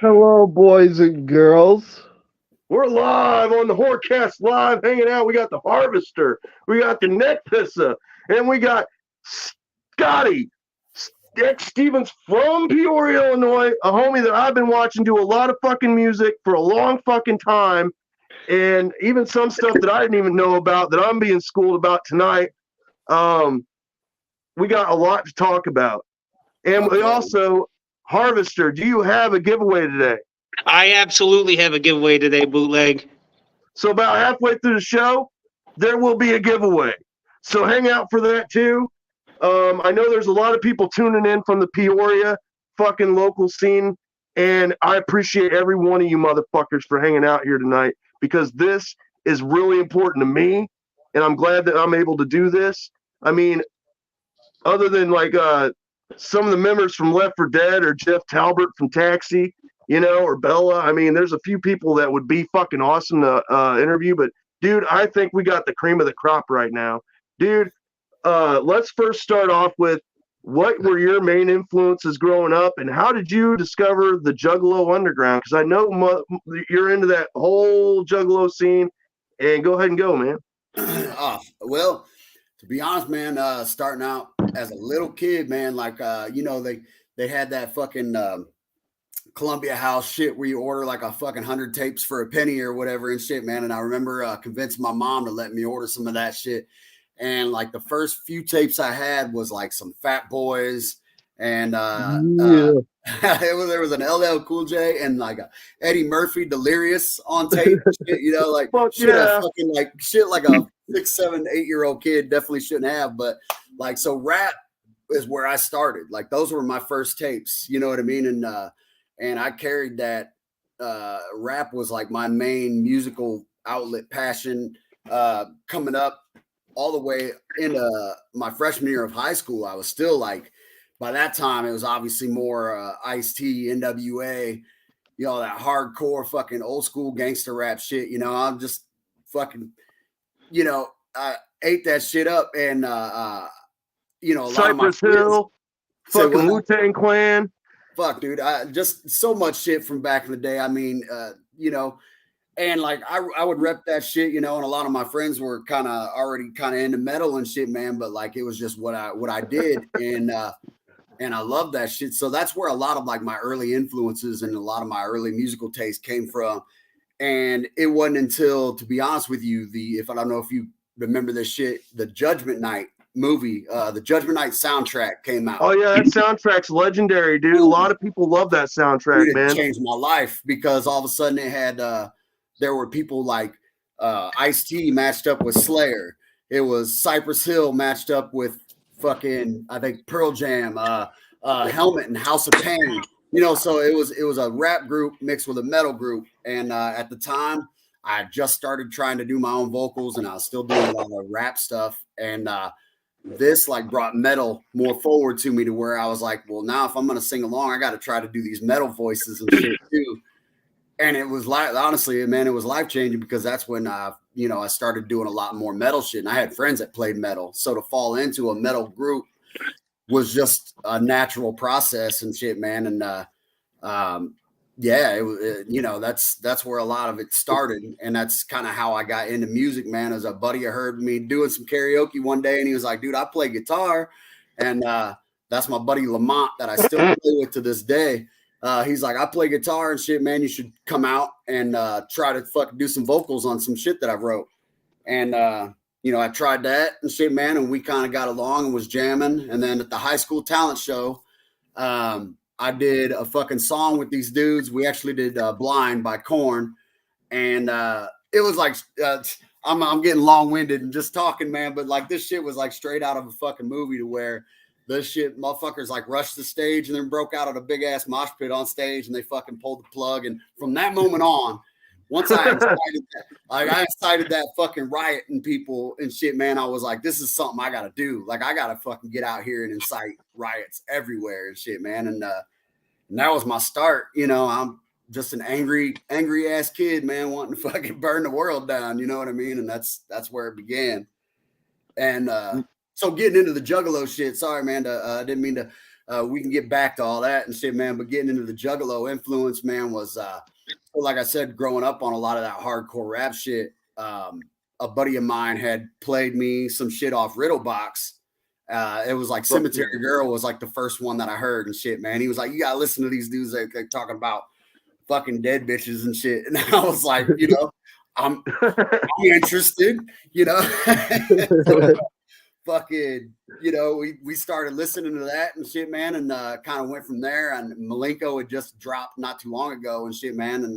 Hello, boys and girls. We're live on the HORDECAST live, hanging out. We got the Harvester, we got the Neck Pissa, and we got Scotty X Stevens from Peoria, Illinois, a homie that I've been watching do a lot of fucking music for a long fucking time, and even some stuff that I didn't even know about that I'm being schooled about tonight. We got a lot to talk about, and we also Harvester. Do you have a giveaway today? I absolutely have a giveaway today, Bootleg. So about halfway through the show, there will be a giveaway. So hang out for that too. I know there's a lot of people tuning in from the Peoria fucking local scene, and I appreciate every one of you motherfuckers for hanging out here tonight because this is really important to me, and I'm glad that I'm able to do this. I mean, other than like some of the members from Left for Dead or Jeff Talbert from Taxi, or Bella. I mean, there's a few people that would be fucking awesome to interview, but dude, I think we got the cream of the crop right now. Dude, let's first start off with what were your main influences growing up and how did you discover the Juggalo Underground? Because I know you're into that whole Juggalo scene, and go ahead and go, man. Well, to be honest, man, starting out as a little kid, man, like, they had that fucking Columbia House shit where you order like a fucking 100 tapes for a penny or whatever and shit, man. And I remember convincing my mom to let me order some of that shit. And like the first few tapes I had was like some Fat Boys and there was an LL Cool J and like a Eddie Murphy Delirious on tape. Shit, like shit, yeah. Fucking like shit like a 6, 7, 8-year-old kid definitely shouldn't have. But like, so rap is where I started. Like those were my first tapes, you know what I mean? And I carried that. Rap was like my main musical outlet passion coming up all the way into my freshman year of high school. I was still like, by that time, it was obviously more Ice-T, NWA, that hardcore fucking old school gangster rap shit. I'm just fucking, I ate that shit up. And, a lot Cypress Hill, fucking Wu-Tang Clan. Fuck, dude. Just so much shit from back in the day. I mean, and like I would rep that shit, and a lot of my friends were already into metal and shit, man. But like it was just what I did, and I love that shit. So that's where a lot of like my early influences and a lot of my early musical taste came from. And it wasn't until, to be honest with you, if I don't know if you remember this shit, the Judgment Night movie, the Judgment Night soundtrack came out. Oh yeah, that soundtrack's legendary, dude. A lot of people love that soundtrack, dude, man. It changed my life because all of a sudden it had there were people like Ice-T matched up with Slayer. It was Cypress Hill matched up with fucking, I think, Pearl Jam, Helmet and House of Pain. So it was a rap group mixed with a metal group. And at the time, I just started trying to do my own vocals, and I was still doing a lot of rap stuff. And this like brought metal more forward to me to where I was like, well, now if I'm going to sing along, I got to try to do these metal voices and shit too. And it was like, honestly, man, it was life-changing because that's when I started doing a lot more metal shit. And I had friends that played metal. So to fall into a metal group was just a natural process and shit, man. And that's where a lot of it started. And that's kind of how I got into music, man. As a buddy heard me doing some karaoke one day and he was like, dude, I play guitar. And that's my buddy Lamont that I still play with to this day. He's like, I play guitar and shit, man. You should come out and try to fucking do some vocals on some shit that I wrote. And, I tried that and shit, man. And we kind of got along and was jamming. And then at the high school talent show, I did a fucking song with these dudes. We actually did Blind by Korn. And it was like, I'm getting long-winded and just talking, man. But like this shit was like straight out of a fucking movie to where this shit motherfuckers like rushed the stage and then broke out of a big ass mosh pit on stage and they fucking pulled the plug. And from that moment on, once I incited that fucking riot in people and shit, man, I was like, this is something I got to do. Like, I got to fucking get out here and incite riots everywhere and shit, man. And that was my start. I'm just an angry ass kid, man, wanting to fucking burn the world down. You know what I mean? And that's where it began. And so getting into the Juggalo shit, sorry, man, I didn't mean to we can get back to all that and shit, man. But getting into the Juggalo influence, man, was like I said, growing up on a lot of that hardcore rap shit. A buddy of mine had played me some shit off Riddlebox. It was like Cemetery Girl was like the first one that I heard and shit, man. He was like, you gotta listen to these dudes that like talking about fucking dead bitches and shit. And I was like, you know, I'm interested, you know. Fucking, you know, we started listening to that and shit, man, and kind of went from there. And Malenko had just dropped not too long ago and shit, man,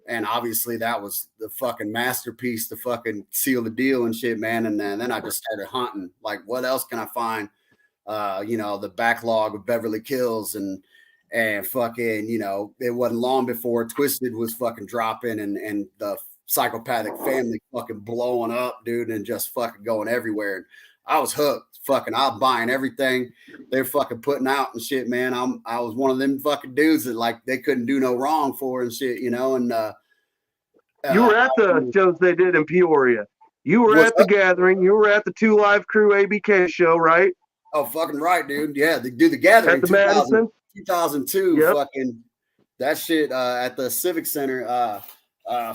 and obviously that was the fucking masterpiece to fucking seal the deal and shit, man. And then I just started hunting, like, what else can I find? You know, the backlog of Beverly Kills and fucking, you know, it wasn't long before Twisted was fucking dropping and the Psychopathic Family fucking blowing up, dude, and just fucking going everywhere. And I was hooked. Fucking, I was buying everything they're fucking putting out and shit, man. I was one of them fucking dudes that like they couldn't do no wrong for and shit, you know. And you were at the shows they did in Peoria. You were at the gathering. You were at the 2 Live Crew ABK show, right? Oh, fucking right, dude. Yeah, they do the gathering. At the Madison? 2002. Yep. Fucking that shit at the Civic Center.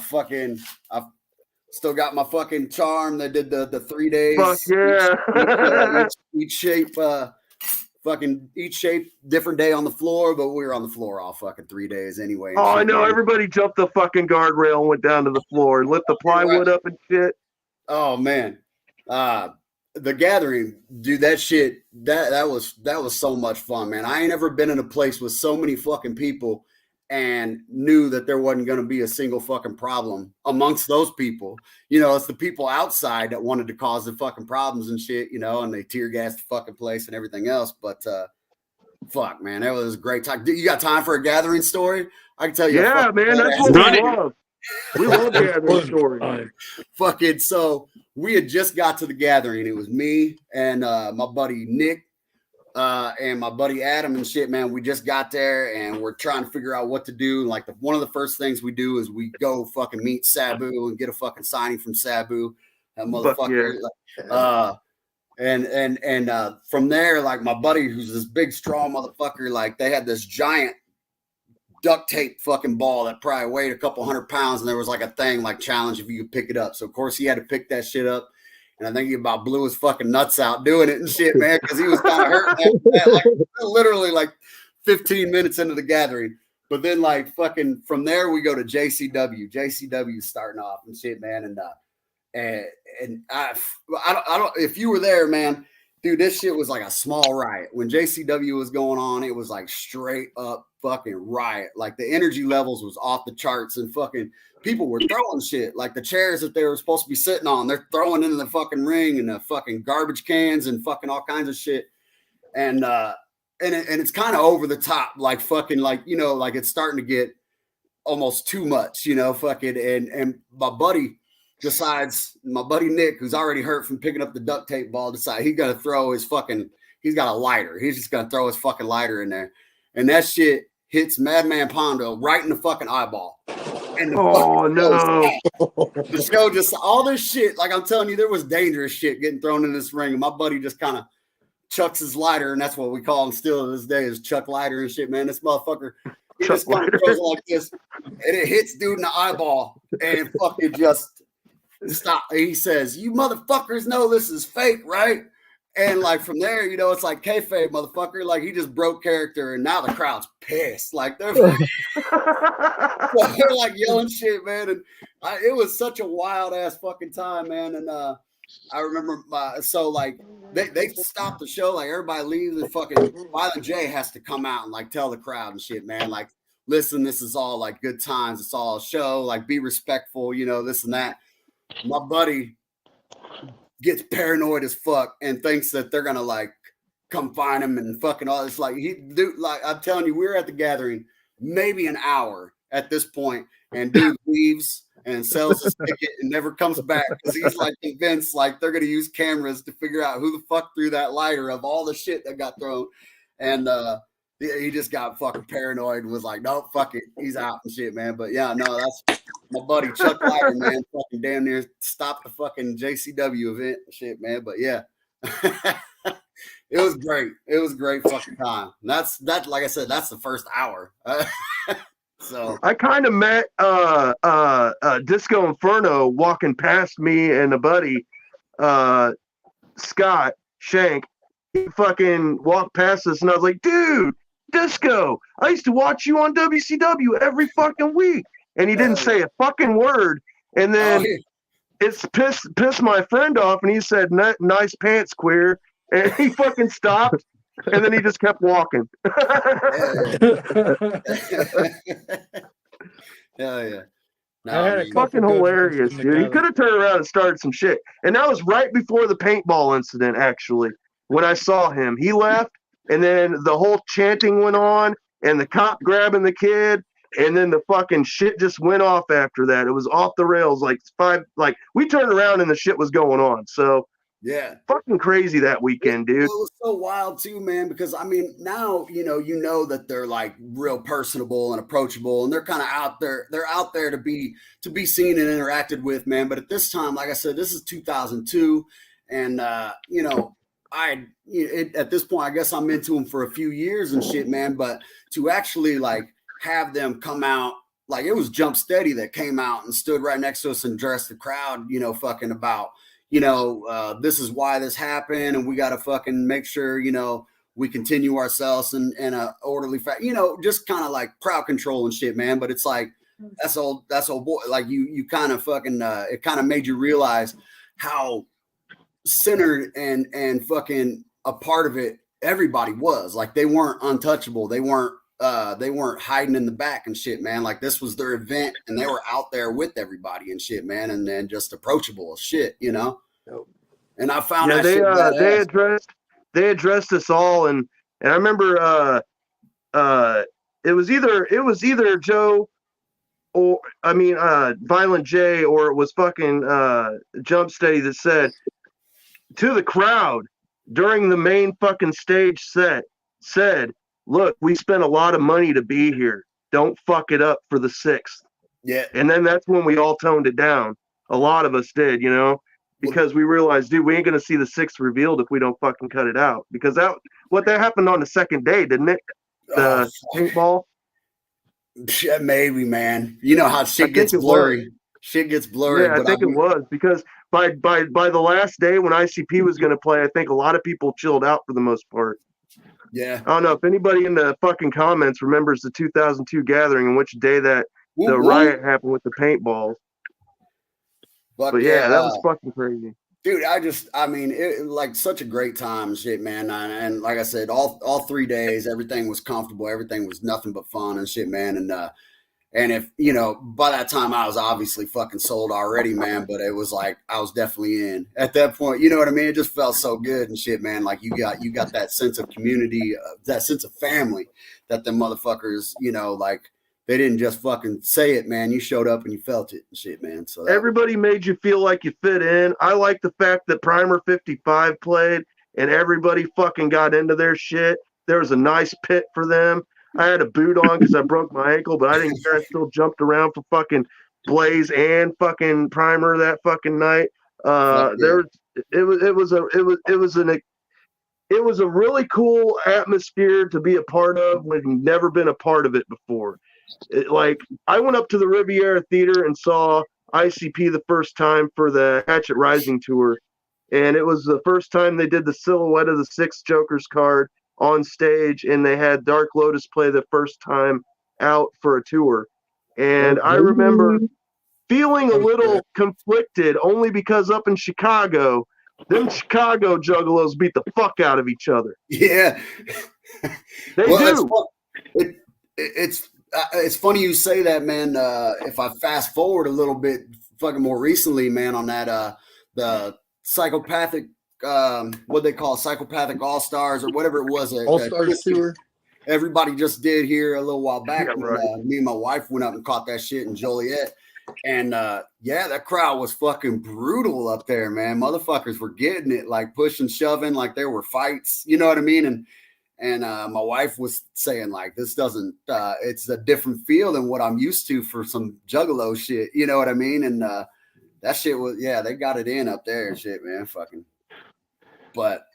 Fucking, I still got my fucking charm. They did the 3 days. Fuck yeah. Each shape, fucking each shape, different day on the floor, but we were on the floor all fucking 3 days anyway. Oh, I know. Man. Everybody jumped the fucking guardrail and went down to the floor and lit the plywood up and shit. Oh man. The gathering, dude, that shit, that was so much fun, man. I ain't ever been in a place with so many fucking people and knew that there wasn't going to be a single fucking problem amongst those people. You know, it's the people outside that wanted to cause the fucking problems and shit, you know, and they tear gassed the fucking place and everything else. But fuck, man, that was a great time. You got time for a gathering story? I can tell you. Yeah, man, that's what we love. We love gathering stories. Fucking, so we had just got to the gathering. It was me and my buddy Nick and my buddy Adam and shit, man. We just got there and we're trying to figure out what to do. Like one of the first things we do is we go fucking meet Sabu and get a fucking signing from Sabu. That motherfucker. Yeah. And from there, like my buddy, who's this big, strong motherfucker, like they had this giant duct tape fucking ball that probably weighed a couple 100 pounds. And there was like a thing like challenge if you could pick it up. So of course he had to pick that shit up. And I think he about blew his fucking nuts out doing it and shit, man, because he was kind of hurt after that. Like literally like 15 minutes into the gathering. But then like fucking from there we go to JCW. JCW starting off and shit, man. And I don't if you were there, man, dude, this shit was like a small riot. When JCW was going on, it was like straight up fucking riot. Like the energy levels was off the charts and fucking people were throwing shit. Like the chairs that they were supposed to be sitting on, they're throwing into the fucking ring and the fucking garbage cans and fucking all kinds of shit. And it's kind of over the top, like fucking like, you know, like it's starting to get almost too much, you know, fucking. And my buddy decides, my buddy Nick, who's already hurt from picking up the duct tape ball, decides he's got to throw his fucking, he's got a lighter. He's just going to throw his fucking lighter in there. And that shit hits Madman Pondo right in the fucking eyeball. And the the show just, all this shit, like I'm telling you, there was dangerous shit getting thrown in this ring. And my buddy just kind of chucks his lighter, and that's what we call him still to this day, is Chuck Lighter and shit, man. This motherfucker, he just kind of throws it like this, and it hits dude in the eyeball, and fucking just stop. He says, "You motherfuckers know this is fake, right?" And like from there, you know, it's like kayfabe, motherfucker. Like he just broke character, and now the crowd's pissed. Like they're like yelling shit, man. And it was such a wild ass fucking time, man. And I remember, so like they stopped the show, like everybody leaves, and fucking Violent J has to come out and like tell the crowd and shit, man. Like, listen, this is all like good times. It's all a show. Like, be respectful, you know, this and that. My buddy gets paranoid as fuck and thinks that they're gonna like come find him and fucking all this. Like like I'm telling you, we were at the gathering maybe an hour at this point, and dude leaves and sells his ticket and never comes back because he's like convinced like they're gonna use cameras to figure out who the fuck threw that lighter of all the shit that got thrown. And he just got fucking paranoid and was like, no, fuck it, he's out and shit, man. But yeah, no, that's my buddy Chuck Lighter, man. Fucking damn near stopped the fucking JCW event and shit, man. But yeah. It was great. It was a great fucking time. And that. Like I said, that's the first hour. So I kind of met Disco Inferno walking past me and a buddy, Scott Shank. He fucking walked past us, and I was like, "Dude, Disco! I used to watch you on WCW every fucking week." And he didn't say a fucking word. And then it's pissed my friend off, and he said, "Nice pants, queer." And he fucking stopped, and then he just kept walking. Hell yeah. No, I had a couple fucking good hilarious, ones dude. He could have turned around and started some shit. And that was right before the paintball incident, actually. When I saw him, he left, and then the whole chanting went on, and the cop grabbing the kid, and then the fucking shit just went off after that. It was off the rails, like we turned around and the shit was going on. So yeah, fucking crazy that weekend, dude. It was so wild too, man, because I mean, now you know that they're like real personable and approachable, and they're kind of out there. They're out there to be seen and interacted with, man. But at this time, like I said, this is 2002, and at this point, I guess I'm into them for a few years and shit, man. But to actually like have them come out, like it was Jump Steady that came out and stood right next to us and addressed the crowd, fucking about. This is why this happened, and we got to fucking make sure, we continue ourselves in a orderly just kind of like crowd control and shit, man. But it's like, that's old boy. Like you kind of fucking, it kind of made you realize how centered and fucking a part of it everybody was. Like they weren't untouchable. They weren't hiding in the back and shit, man. Like this was their event, and they were out there with everybody and shit, man, and then just approachable as shit, And I found they addressed us all, and I remember it was either Joe or Violent J, or it was fucking Jump Steady that said to the crowd during the main fucking stage said, "Look, we spent a lot of money to be here. Don't fuck it up for the 6th." Yeah. And then that's when we all toned it down. A lot of us did, because we realized, dude, we ain't going to see the 6th revealed if we don't fucking cut it out. Because that happened on the second day, didn't it? The paintball? Maybe, man. You know how shit gets blurry. Shit gets blurry. Yeah, I think it was, because by the last day when ICP was going to play, I think a lot of people chilled out for the most part. Yeah. I don't know if anybody in the fucking comments remembers the 2002 gathering and which day that the riot happened with the paintballs. But yeah, that was fucking crazy. Dude, it like such a great time and shit, man. And like I said, all 3 days, everything was comfortable. Everything was nothing but fun and shit, man. And if, by that time I was obviously fucking sold already, man, but it was like, I was definitely in at that point, you know what I mean? It just felt so good and shit, man. Like you got that sense of community, that sense of family that the motherfuckers, like they didn't just fucking say it, man. You showed up and you felt it and shit, man. So everybody made you feel like you fit in. I like the fact that Primer 55 played and everybody fucking got into their shit. There was a nice pit for them. I had a boot on because I broke my ankle, but I didn't care. I still jumped around for fucking Blaze and fucking Primer that fucking night. It was a really cool atmosphere to be a part of when you've never been a part of it before. I went up to the Riviera Theater and saw ICP the first time for the Hatchet Rising tour, and it was the first time they did the silhouette of the 6 Jokers card on stage, and they had Dark Lotus play the first time out for a tour. And I remember feeling a little conflicted only because up in Chicago, them Chicago juggalos beat the fuck out of each other. Yeah. They do. It's funny you say that, man. If I fast forward a little bit fucking more recently, man, on that the psychopathic what they call Psychopathic All-Stars or whatever it was. All-Stars tour. Everybody just did here a little while back. Yeah, right. Me and my wife went up and caught that shit in Joliet. And that crowd was fucking brutal up there, man. Motherfuckers were getting it, like pushing, shoving, like there were fights. You know what I mean? And my wife was saying, like, this doesn't, it's a different feel than what I'm used to for some juggalo shit. You know what I mean? And that shit was, they got it in up there and shit, man. Fucking. But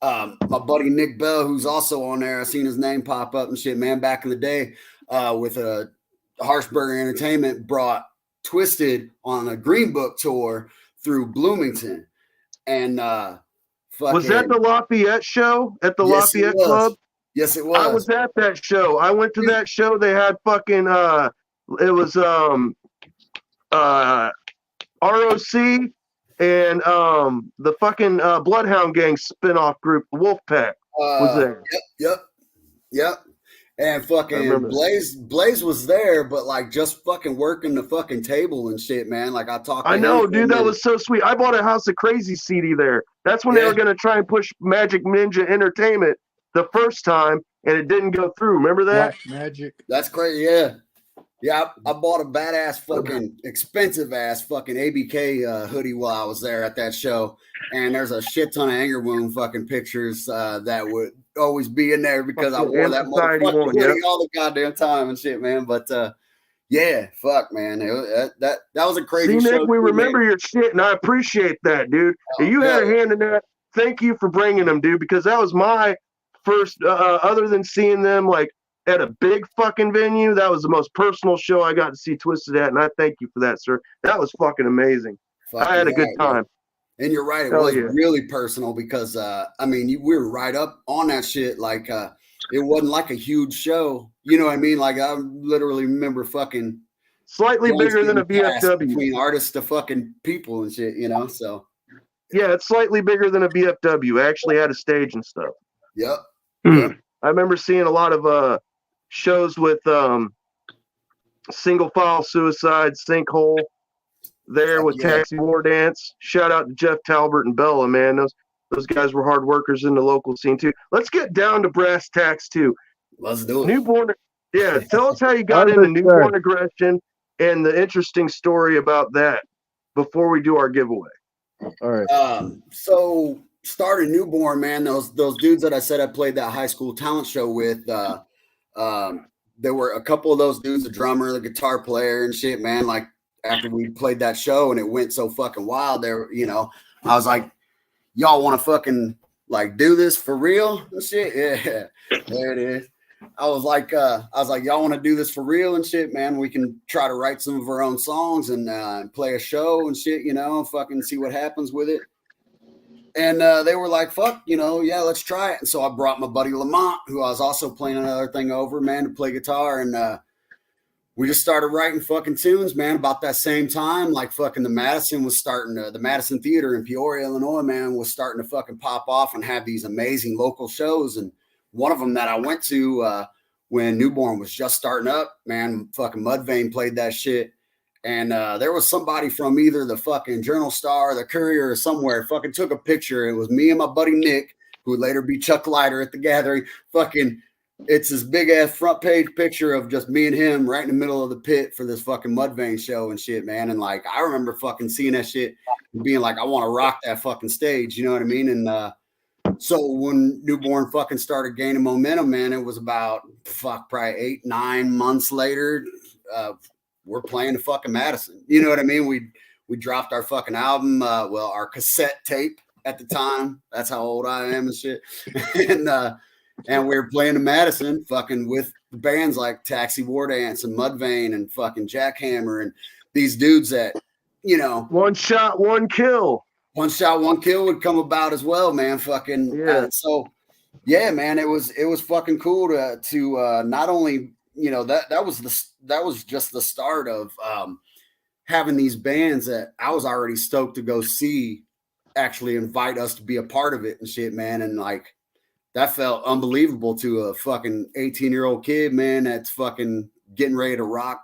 my buddy Nick Bell, who's also on there. I seen his name pop up and shit, man. Back in the day, with a Harshberger Entertainment brought Twisted on a Green Book tour through Bloomington, and was that the Lafayette show at the Lafayette Club? Yes, it was. I was at that show. I went to that show. They had fucking it was ROC and the fucking Bloodhound Gang spinoff group, Wolfpack, was there. Yep. And fucking Blaze was there, but like just fucking working the fucking table and shit, man. Like I talked. I know, dude. That was so sweet. I bought a House of Crazy CD there. That's when they were gonna try and push Magic Ninja Entertainment the first time, and it didn't go through. Remember that? Magic. That's crazy. Yeah. I bought a badass fucking expensive ass fucking ABK hoodie while I was there at that show, and there's a shit ton of Anger Wound fucking pictures that would always be in there because I wore that motherfucking hoodie all the goddamn time and shit, man. But yeah, fuck, man, that was a crazy show. Nick, we remember your shit, and I appreciate that, dude. You had a hand in that. Thank you for bringing them, dude, because that was my first, other than seeing them like at a big fucking venue, that was the most personal show I got to see Twisted at, and I thank you for that, sir. That was fucking amazing. I had a good time. And you're right, it was really personal because I mean, we were right up on that shit. Like it wasn't like a huge show, you know what I mean? Like I literally remember fucking slightly bigger than a VFW between artists to fucking people and shit, you know. So yeah, it's slightly bigger than a VFW. I actually had a stage and stuff. Yep. I remember seeing a lot of shows with Single File Suicide, Sinkhole there with Taxi War Dance. Shout out to Jeff Talbert and Bella, man. Those guys were hard workers in the local scene too. Let's get down to brass tacks too. Let's do it. Newborn, tell us how you got into Newborn Aggression and the interesting story about that before we do our giveaway. All right. So started Newborn, man. Those dudes that I said I played that high school talent show with, there were a couple of those dudes, the drummer, the guitar player and shit, man. Like after we played that show and it went so fucking wild there, you know, I was like, y'all want to fucking like do this for real and shit? Yeah, there it is. I was like, y'all want to do this for real and shit, man? We can try to write some of our own songs and play a show and shit, you know, fucking see what happens with it. And they were like, fuck, you know, yeah, let's try it. And so I brought my buddy Lamont, who I was also playing another thing over, man, to play guitar. And we just started writing fucking tunes, man, about that same time. Like fucking the Madison Theater in Peoria, Illinois, man, was starting to fucking pop off and have these amazing local shows. And one of them that I went to when Newborn was just starting up, man, fucking Mudvayne played that shit. And there was somebody from either the fucking Journal Star or the Courier or somewhere fucking took a picture. It was me and my buddy Nick, who would later be Chuck Leiter at the gathering. Fucking, it's this big ass front page picture of just me and him right in the middle of the pit for this fucking Mudvayne show and shit, man. And like, I remember fucking seeing that shit and being like, I want to rock that fucking stage. You know what I mean? And so when Newborn fucking started gaining momentum, man, it was about probably 8-9 months later. We're playing the fucking Madison. You know what I mean? We dropped our fucking album, our cassette tape at the time. That's how old I am and shit. And we were playing the Madison fucking with bands like Taxi War Dance and Mudvayne and fucking Jackhammer and these dudes that, you know. One shot, one kill. One shot, one kill would come about as well, man. Fucking so yeah, man, it was fucking cool to not only, you know, that was just the start of having these bands that I was already stoked to go see actually invite us to be a part of it and shit, man. And like that felt unbelievable to a fucking 18-year-old kid, man, that's fucking getting ready to rock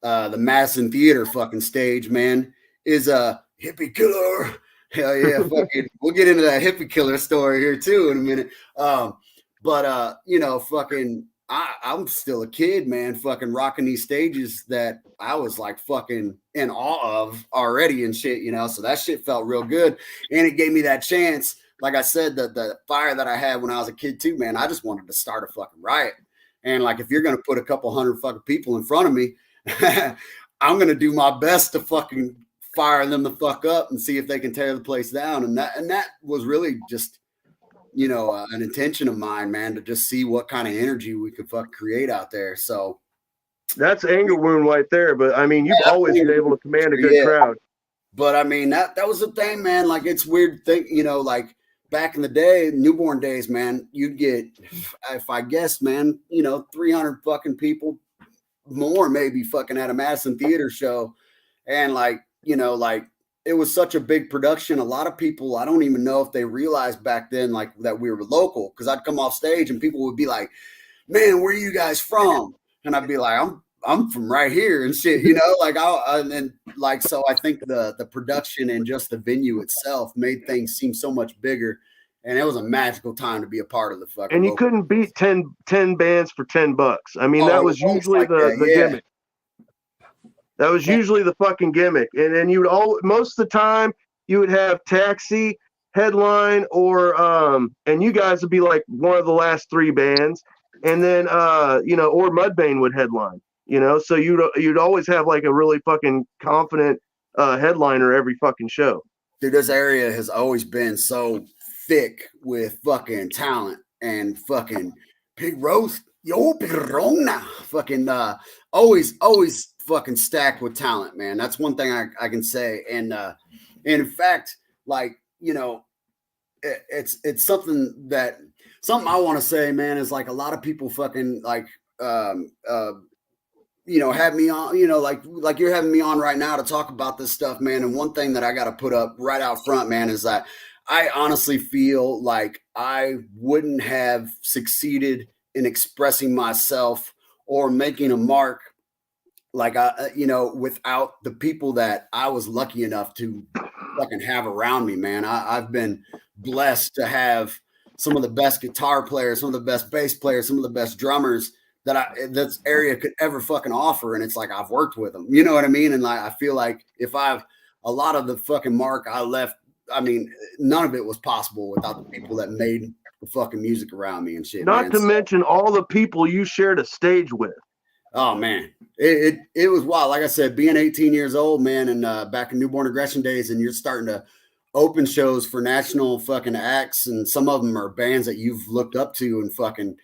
the Madison Theater fucking stage, man, is a hippie killer. Hell yeah, fucking we'll get into that hippie killer story here too in a minute. But you know, fucking I'm still a kid, man, fucking rocking these stages that I was like fucking in awe of already and shit, you know. So that shit felt real good. And it gave me that chance. Like I said, the fire that I had when I was a kid too, man, I just wanted to start a fucking riot. And like, if you're going to put a couple hundred fucking people in front of me, I'm going to do my best to fucking fire them the fuck up and see if they can tear the place down. And that was really just an intention of mine, man, to just see what kind of energy we could create out there. So that's anger wound right there. But I mean, you've always been able to command a good crowd. But I mean, that was the thing, man. Like, it's weird thing, like back in the day, newborn days, man, you'd get, if I guess, man, 300 fucking people more maybe fucking at a Madison Theater show. And like it was such a big production. A lot of people, I don't even know if they realized back then, like, that we were local. Cause I'd come off stage and people would be like, man, where are you guys from? And I'd be like, I'm from right here and shit, so I think the production and just the venue itself made things seem so much bigger, and it was a magical time to be a part of the fucking. And you couldn't beat 10 bands for $10. I mean, that was usually the gimmick. That was usually the fucking gimmick, and then most of the time you would have Taxi headline, or and you guys would be like one of the last 3 bands, and then or Mudvayne would headline. So you'd always have like a really fucking confident headliner every fucking show. Dude, this area has always been so thick with fucking talent and fucking Big Rose, Big Rona, fucking always fucking stacked with talent, man. That's one thing I can say. And in fact, like, it's something I want to say, man, is like a lot of people fucking like have me on, like you're having me on right now to talk about this stuff, man. And one thing that I got to put up right out front, man, is that I honestly feel like I wouldn't have succeeded in expressing myself or making a mark, like, without the people that I was lucky enough to fucking have around me, man. I've been blessed to have some of the best guitar players, some of the best bass players, some of the best drummers that this area could ever fucking offer. And it's like, I've worked with them, you know what I mean? And like, I feel like a lot of the fucking mark I left, I mean, none of it was possible without the people that made the fucking music around me and shit. Not to mention all the people you shared a stage with. Oh man, it was wild. Like I said, being 18 years old, man, and back in Newborn Aggression days, and you're starting to open shows for national fucking acts, and some of them are bands that you've looked up to and fucking,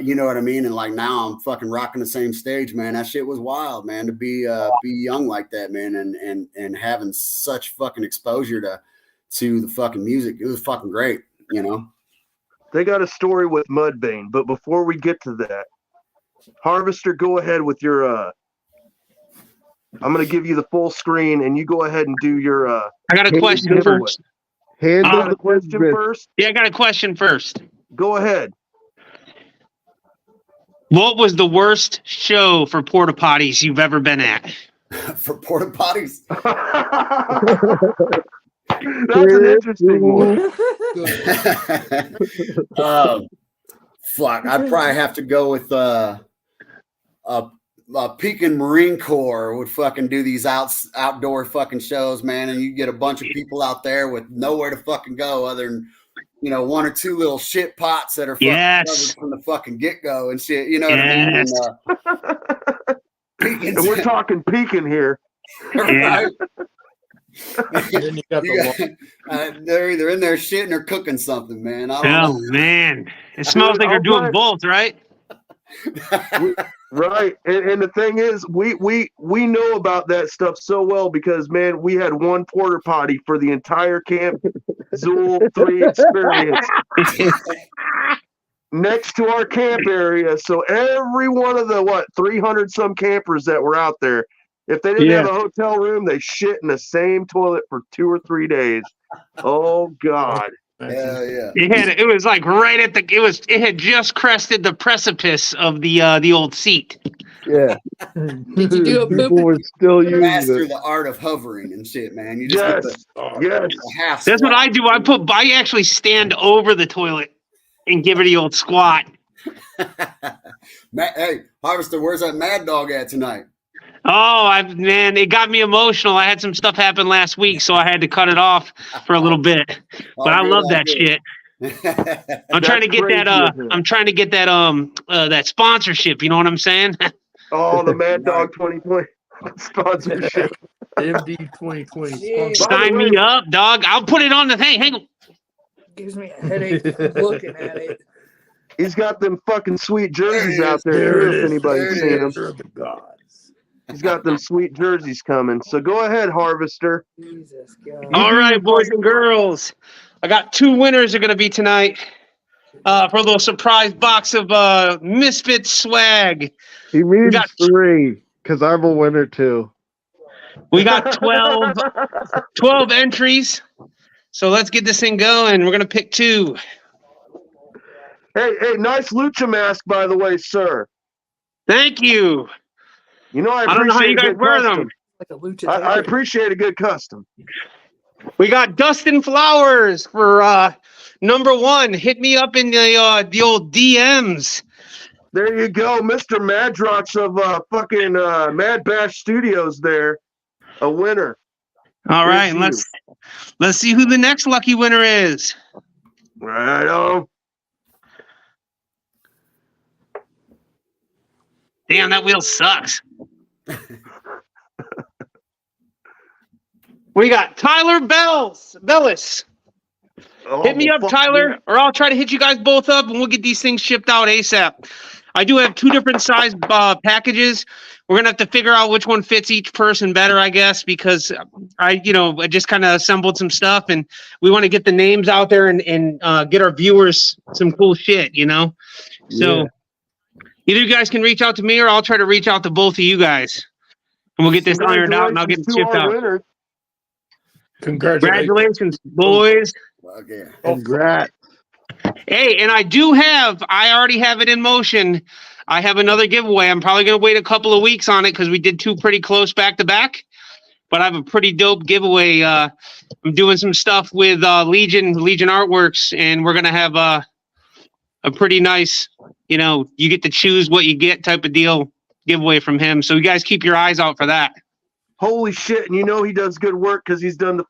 you know what I mean? And like, now I'm fucking rocking the same stage, man. That shit was wild, man, to be young like that, man, and having such fucking exposure to the fucking music. It was fucking great, They got a story with Mudvayne, but before we get to that, Harvester, go ahead with your I'm going to give you the full screen, and you go ahead and do your I got a question first. Handle the question first? Yeah, I got a question first. Go ahead. What was the worst show for porta potties you've ever been at? For porta potties? That's an interesting one. Fuck, I'd probably have to go with Pekin Marine Corps would fucking do these outdoor fucking shows, man, and you get a bunch of people out there with nowhere to fucking go other than, one or two little shit pots that are fucking covered from the fucking get-go and shit, you know what I mean? And we're talking Pekin here. Right? Then you got they're either in there shitting or cooking something, man. I don't know. Man, it smells like you're doing both, right? Right, and the thing is, we know about that stuff so well because, man, we had one porta potty for the entire Camp Zool 3 experience next to our camp area. So every one of the 300 some campers that were out there, if they didn't have a hotel room, they shit in the same toilet for 2 or 3 days. Oh God. Yeah. It was like right at it had just crested the precipice of the old seat. Yeah. Did you do a poop? People were still using master it. the art of hovering and shit, man. You just yes. That's what I do. I actually stand over the toilet and give it the old squat. Hey, Harvester, where's that Mad Dog at tonight? Oh, man, it got me emotional. I had some stuff happen last week, so I had to cut it off for a little bit. But I love that shit. I'm trying to get that. I'm trying to get that. That sponsorship. You know what I'm saying? Oh, the Mad Dog 2020 sponsorship. MD 2020. Sign me up, dog. I'll put it on the thing. Hang on. Gives me a headache looking at it. He's got them fucking sweet jerseys out there too. If anybody's seen them, he's got them sweet jerseys coming. So go ahead, Harvester. Jesus God. All right, boys and girls. I got 2 winners are going to be tonight for a little surprise box of Misfits swag. He means got- 3 because I'm a winner too. We got 12 entries. So let's get this thing going. We're going to pick 2. Hey, nice lucha mask, by the way, sir. Thank you. You know I don't know how you appreciate a guys good wear custom. them. Like a lucha I jacket. appreciate a good custom. We got Dustin Flowers for number 1. Hit me up in the old DMs. There you go, Mr. Madrox of fucking Mad Bash Studios there. A winner. All Good right, to and let's see who the next lucky winner is. Right on. Damn, that wheel sucks. We got Tyler Bellis. Oh, Hit me up, fuck Tyler, yeah. or I'll try to hit you guys both up, and we'll get these things shipped out ASAP. I do have 2 different size packages. We're gonna have to figure out which one fits each person better, I guess, because I just kind of assembled some stuff, and we want to get the names out there and get our viewers some cool shit, So Yeah. either you guys can reach out to me, or I'll try to reach out to both of you guys, and we'll get this ironed out, and I'll get it Congratulations to shipped our out. winners. Congratulations, boys. Okay. Congrats. Hey, and I already have it in motion. I have another giveaway. I'm probably going to wait a couple of weeks on it because we did 2 pretty close back to back. But I have a pretty dope giveaway. I'm doing some stuff with Legion Artworks, and we're going to have a pretty nice, you get to choose what you get type of deal giveaway from him. So you guys keep your eyes out for that. Holy shit, and he does good work because he's done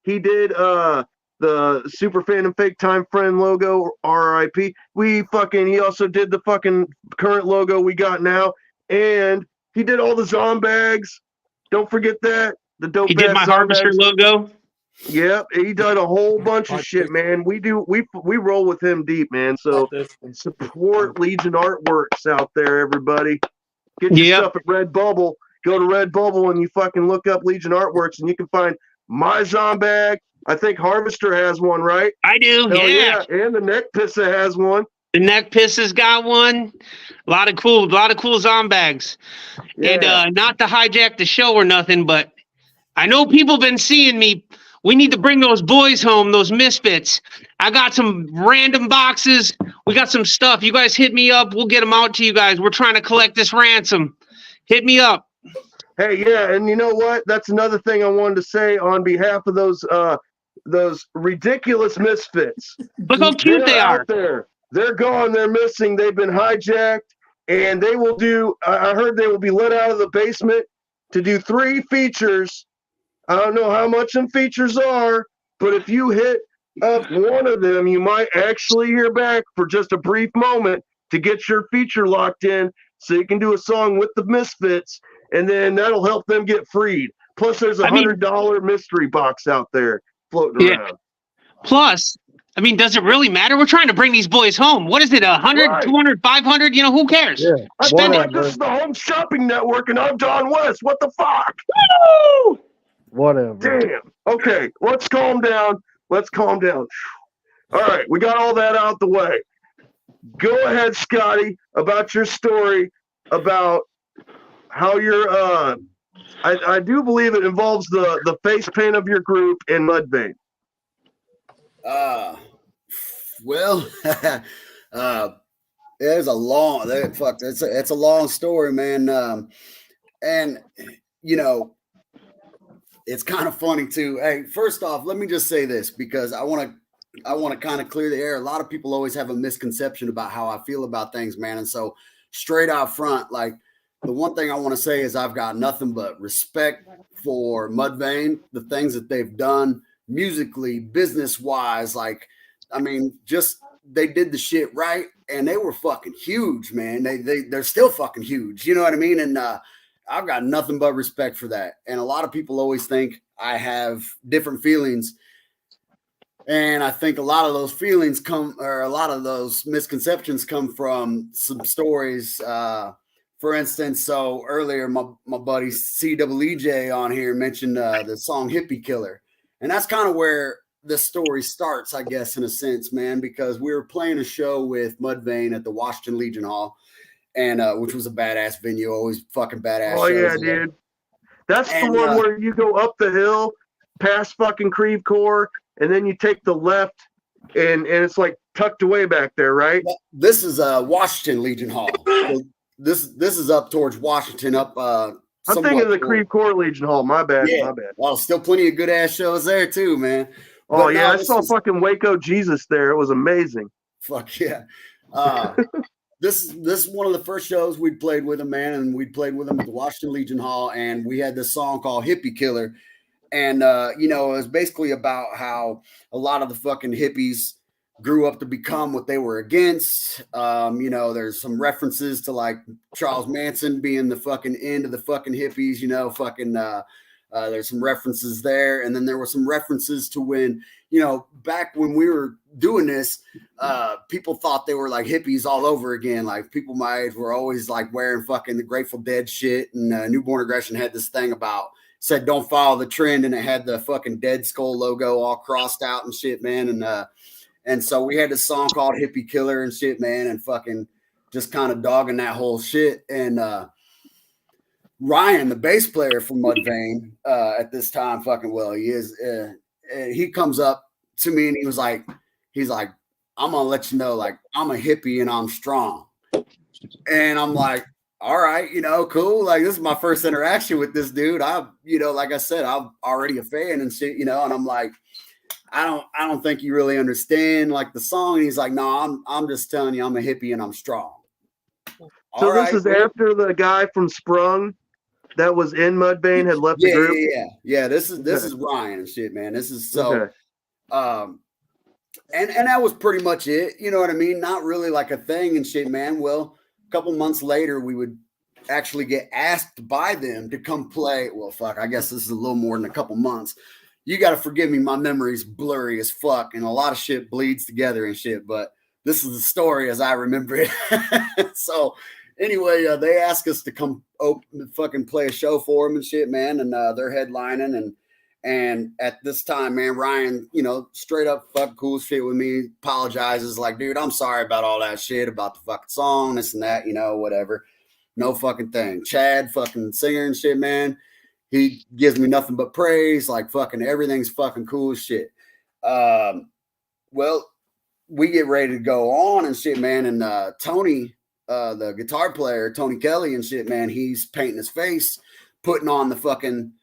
he did the Super Fan and Fake Time Friend logo, RIP. He also did the fucking current logo we got now, and he did all the Zombags. Don't forget that. The dope. He did my Harvester logo. Yep, he did a whole bunch of shit, man. We roll with him deep, man. So support Legion Artworks out there, everybody. Get your stuff at Redbubble. Go to Redbubble and you fucking look up Legion Artworks, and you can find my Zombag. I think Harvester has one, right? I do. Hell yeah. And the Neck Pissa has one. The Neck Pissa's got one. A lot of cool Zombags. Yeah. And not to hijack the show or nothing, but I know people been seeing me. We need to bring those boys home, those Misfits. I got some random boxes. We got some stuff. You guys hit me up. We'll get them out to you guys. We're trying to collect this ransom. Hit me up. Hey, yeah, and you know what? That's another thing I wanted to say on behalf of those ridiculous Misfits. Look how cute they are. Out there. They're gone. They're missing. They've been hijacked, and they will do. I heard they will be let out of the basement to do 3 features. I don't know how much them features are, but if you hit up one of them, you might actually hear back for just a brief moment to get your feature locked in, so you can do a song with the Misfits, and then that'll help them get freed. Plus, there's a $100 mystery box out there floating around. Plus, does it really matter? We're trying to bring these boys home. What is it, 100, Right. 200, 500? Who cares? Yeah. Spend it. This is the Home Shopping Network, and I'm Don West. What the fuck? Woo! Whatever. Damn. Okay, let's calm down. All right, we got all that out the way. Go ahead, Scotty, about your story about how you're I do believe it involves the face paint of your group in Mudvayne. Well, it's a long story, man. And it's kind of funny too. Hey, first off, let me just say this, because I want to kind of clear the air. A lot of people always have a misconception about how I feel about things, man. And so straight out front, like, the one thing I want to say is I've got nothing but respect for Mudvayne, the things that they've done musically, business wise. Like, just they did the shit right, and they were fucking huge, man. They're still fucking huge. You know what I mean? And I've got nothing but respect for that. And a lot of people always think I have different feelings. And I think a lot of those feelings a lot of those misconceptions come from some stories. For instance, so earlier, my buddy CEEJ on here mentioned the song Hippie Killer. And that's kind of where the story starts, I guess, in a sense, man, because we were playing a show with Mudvayne at the Washington Legion Hall, and which was a badass venue, always fucking badass Oh, shows. yeah, dude. That's the one where you go up the hill, past fucking Creve Coeur, and then you take the left, and it's like tucked away back there, right? This is Washington Legion Hall. So this is up towards Washington, up. I'm thinking of the Creve Coeur Legion Hall. My bad. Yeah. My bad. Well, still plenty of good ass shows there too, man. Oh, yeah, I saw fucking Waco Jesus there. It was amazing. Fuck yeah. This is one of the first shows we'd played with him, man, and we'd played with him at the Washington Legion Hall, and we had this song called Hippie Killer. And, it was basically about how a lot of the fucking hippies grew up to become what they were against. There's some references to like Charles Manson being the fucking end of the fucking hippies, there's some references there. And then there were some references to when, back when we were doing this, people thought they were like hippies all over again. Like people my age were always like wearing fucking the Grateful Dead shit. And Newborn Aggression had this thing about said, don't follow the trend. And it had the fucking Dead Skull logo all crossed out and shit, man. And so we had this song called Hippie Killer and shit, man, and fucking just kind of dogging that whole shit. And Ryan, the bass player from Mudvayne, at this time, he comes up to me and he's like, I'm gonna let you know, like, I'm a hippie and I'm strong. And I'm like, all right, cool. Like, this is my first interaction with this dude. Like I said, I'm already a fan and shit, and I'm like, I don't think you really understand like the song. And he's like, no, I'm just telling you, I'm a hippie and I'm strong. So this is after the guy from Sprung that was in Mudvayne had left the group? Yeah. This is Ryan and shit, man. This is so, and that was pretty much it. You know what I mean? Not really like a thing and shit, man. Well, a couple months later, we would actually get asked by them to come play. Well, fuck, I guess this is a little more than a couple months. You got to forgive me. My memory's blurry as fuck and a lot of shit bleeds together and shit, but this is the story as I remember it. So anyway, they asked us to come fucking play a show for them and shit, man. And they're headlining. And at this time, man, Ryan, straight up fucking cool shit with me, apologizes like, dude, I'm sorry about all that shit about the fucking song, this and that, whatever. No fucking thing. Chad, fucking singer and shit, man. He gives me nothing but praise. Like fucking everything's fucking cool as shit. Well, we get ready to go on and shit, man. And Tony, the guitar player, Tony Kelly and shit, man, he's painting his face, putting on the fucking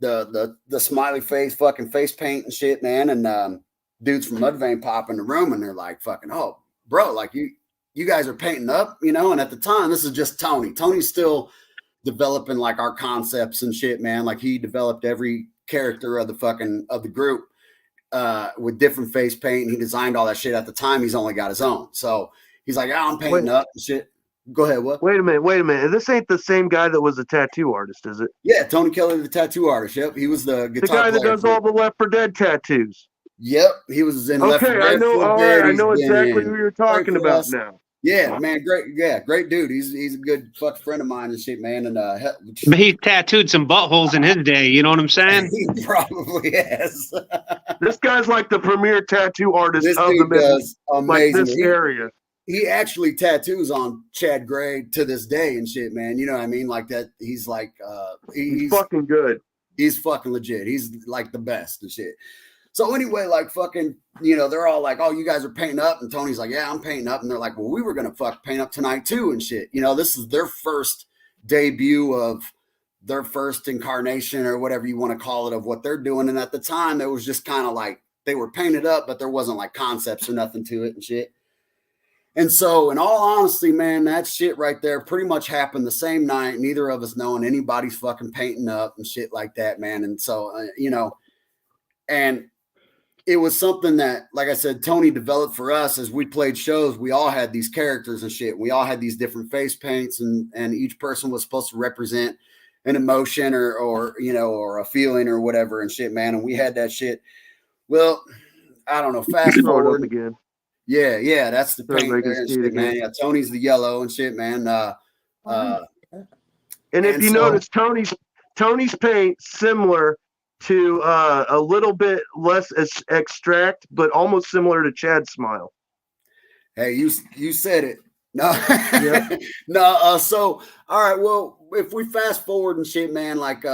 the smiley face, fucking face paint and shit, man. And dudes from Mudvayne pop in the room and they're like, fucking, oh, bro, like you guys are painting up, And at the time, this is just Tony. Tony's still developing like our concepts and shit, man. Like he developed every character of the group with different face paint, and he designed all that shit. At the time, he's only got his own. So he's like, I'm painting up and shit. Go ahead. What? Wait a minute. This ain't the same guy that was a tattoo artist, is it? Yeah, Tony Kelly, the tattoo artist. Yep, he was the guitar guy that does all the Left 4 Dead tattoos. Yep, he was in Left 4 Dead. I know. All right, I know exactly who you're talking about now. Yeah, man, great dude. He's a good fucking friend of mine and shit, man. And but he tattooed some buttholes in his day. You know what I'm saying? He probably has. This guy's like the premier tattoo artist this of dude the does amazing. Like this area. He actually tattoos on Chad Gray to this day and shit, man. You know what I mean? Like that. He's like, he's fucking good. He's fucking legit. He's like the best and shit. So anyway, like fucking, they're all like, oh, you guys are painting up. And Tony's like, yeah, I'm painting up. And they're like, well, we were going to fuck paint up tonight too and shit. This is their first debut of their first incarnation or whatever you want to call it of what they're doing. And at the time, it was just kind of like they were painted up, but there wasn't like concepts or nothing to it and shit. And so in all honesty, man, that shit right there pretty much happened the same night. Neither of us knowing anybody's fucking painting up and shit like that, man. And so, and it was something that, like I said, Tony developed for us as we played shows. We all had these characters and shit. We all had these different face paints and each person was supposed to represent an emotion or a feeling or whatever and shit, man. And we had that shit. Well, I don't know. Fast Throw it up forward. again. Yeah, that's the Throw paint make there it and see shit, it man. again. Yeah, Tony's the yellow and shit, man. And if And you so- notice, Tony's paint similar to a little bit less extract, but almost similar to Chad's smile. Hey, you said it. No, Yep. no. So, all right. Well, if we fast forward and shit, man, like,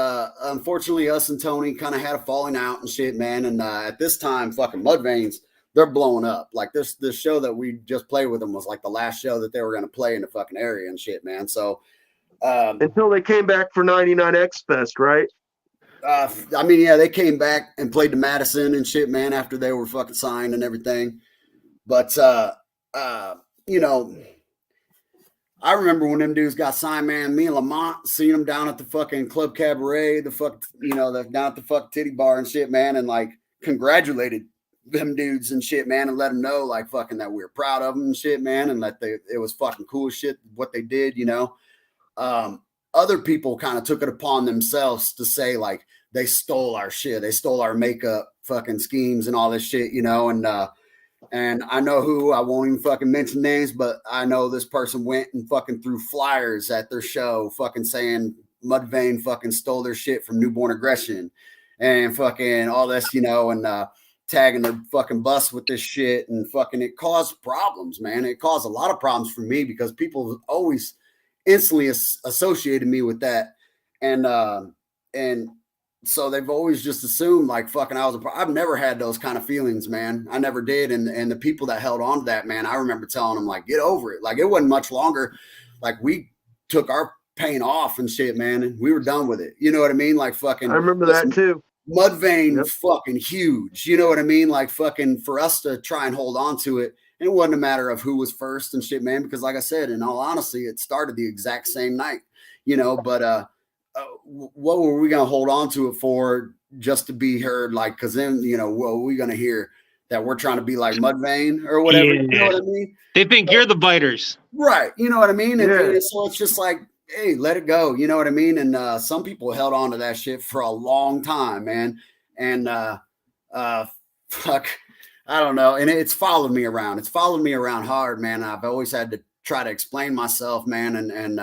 unfortunately, us and Tony kind of had a falling out and shit, man. And at this time, fucking Mudveins, they're blowing up. Like this show that we just played with them was like the last show that they were gonna play in the fucking area and shit, man. So, Until they came back for 99 X Fest, right? I mean, yeah, they came back and played to Madison and shit, man, after they were fucking signed and everything. But you know, I remember when them dudes got signed, man. Me and Lamont seen them down at the fucking Club Cabaret, down at the fucking titty bar and shit, man, and like congratulated them dudes and shit, man, and let them know like fucking that we were proud of them and shit, man, and that it was fucking cool as shit what they did, you know. Other people kind of took it upon themselves to say like they stole our shit, they stole our makeup fucking schemes and all this shit, you know, and I know who, I won't even fucking mention names, but I know this person went and fucking threw flyers at their show fucking saying Mudvayne fucking stole their shit from Newborn Aggression and fucking all this, you know, and tagging the fucking bus with this shit and fucking it caused problems, man. It caused a lot of problems for me because people always instantly associated me with that. And so they've always just assumed like fucking I've never had those kind of feelings, man. I never did. And the people that held on to that, man, I remember telling them like, get over it. Like it wasn't much longer. Like we took our paint off and shit, man, and we were done with it. You know what I mean? Like fucking, I remember that too. Mudvayne Yep. fucking huge. You know what I mean? Like fucking for us to try and hold on to it. And it wasn't a matter of who was first and shit, man, because like I said, in all honesty, it started the exact same night, you know, but, what were we going to hold on to it for just to be heard? Like, cause then, you know, what are we going to hear that we're trying to be like Mudvayne or whatever? Yeah. You know what I mean? They think you're the biters. Right. You know what I mean? Yeah. And so it's just like, hey, let it go. You know what I mean? And some people held on to that shit for a long time, man. And fuck, I don't know. And it's followed me around. It's followed me around hard, man. I've always had to try to explain myself, man, and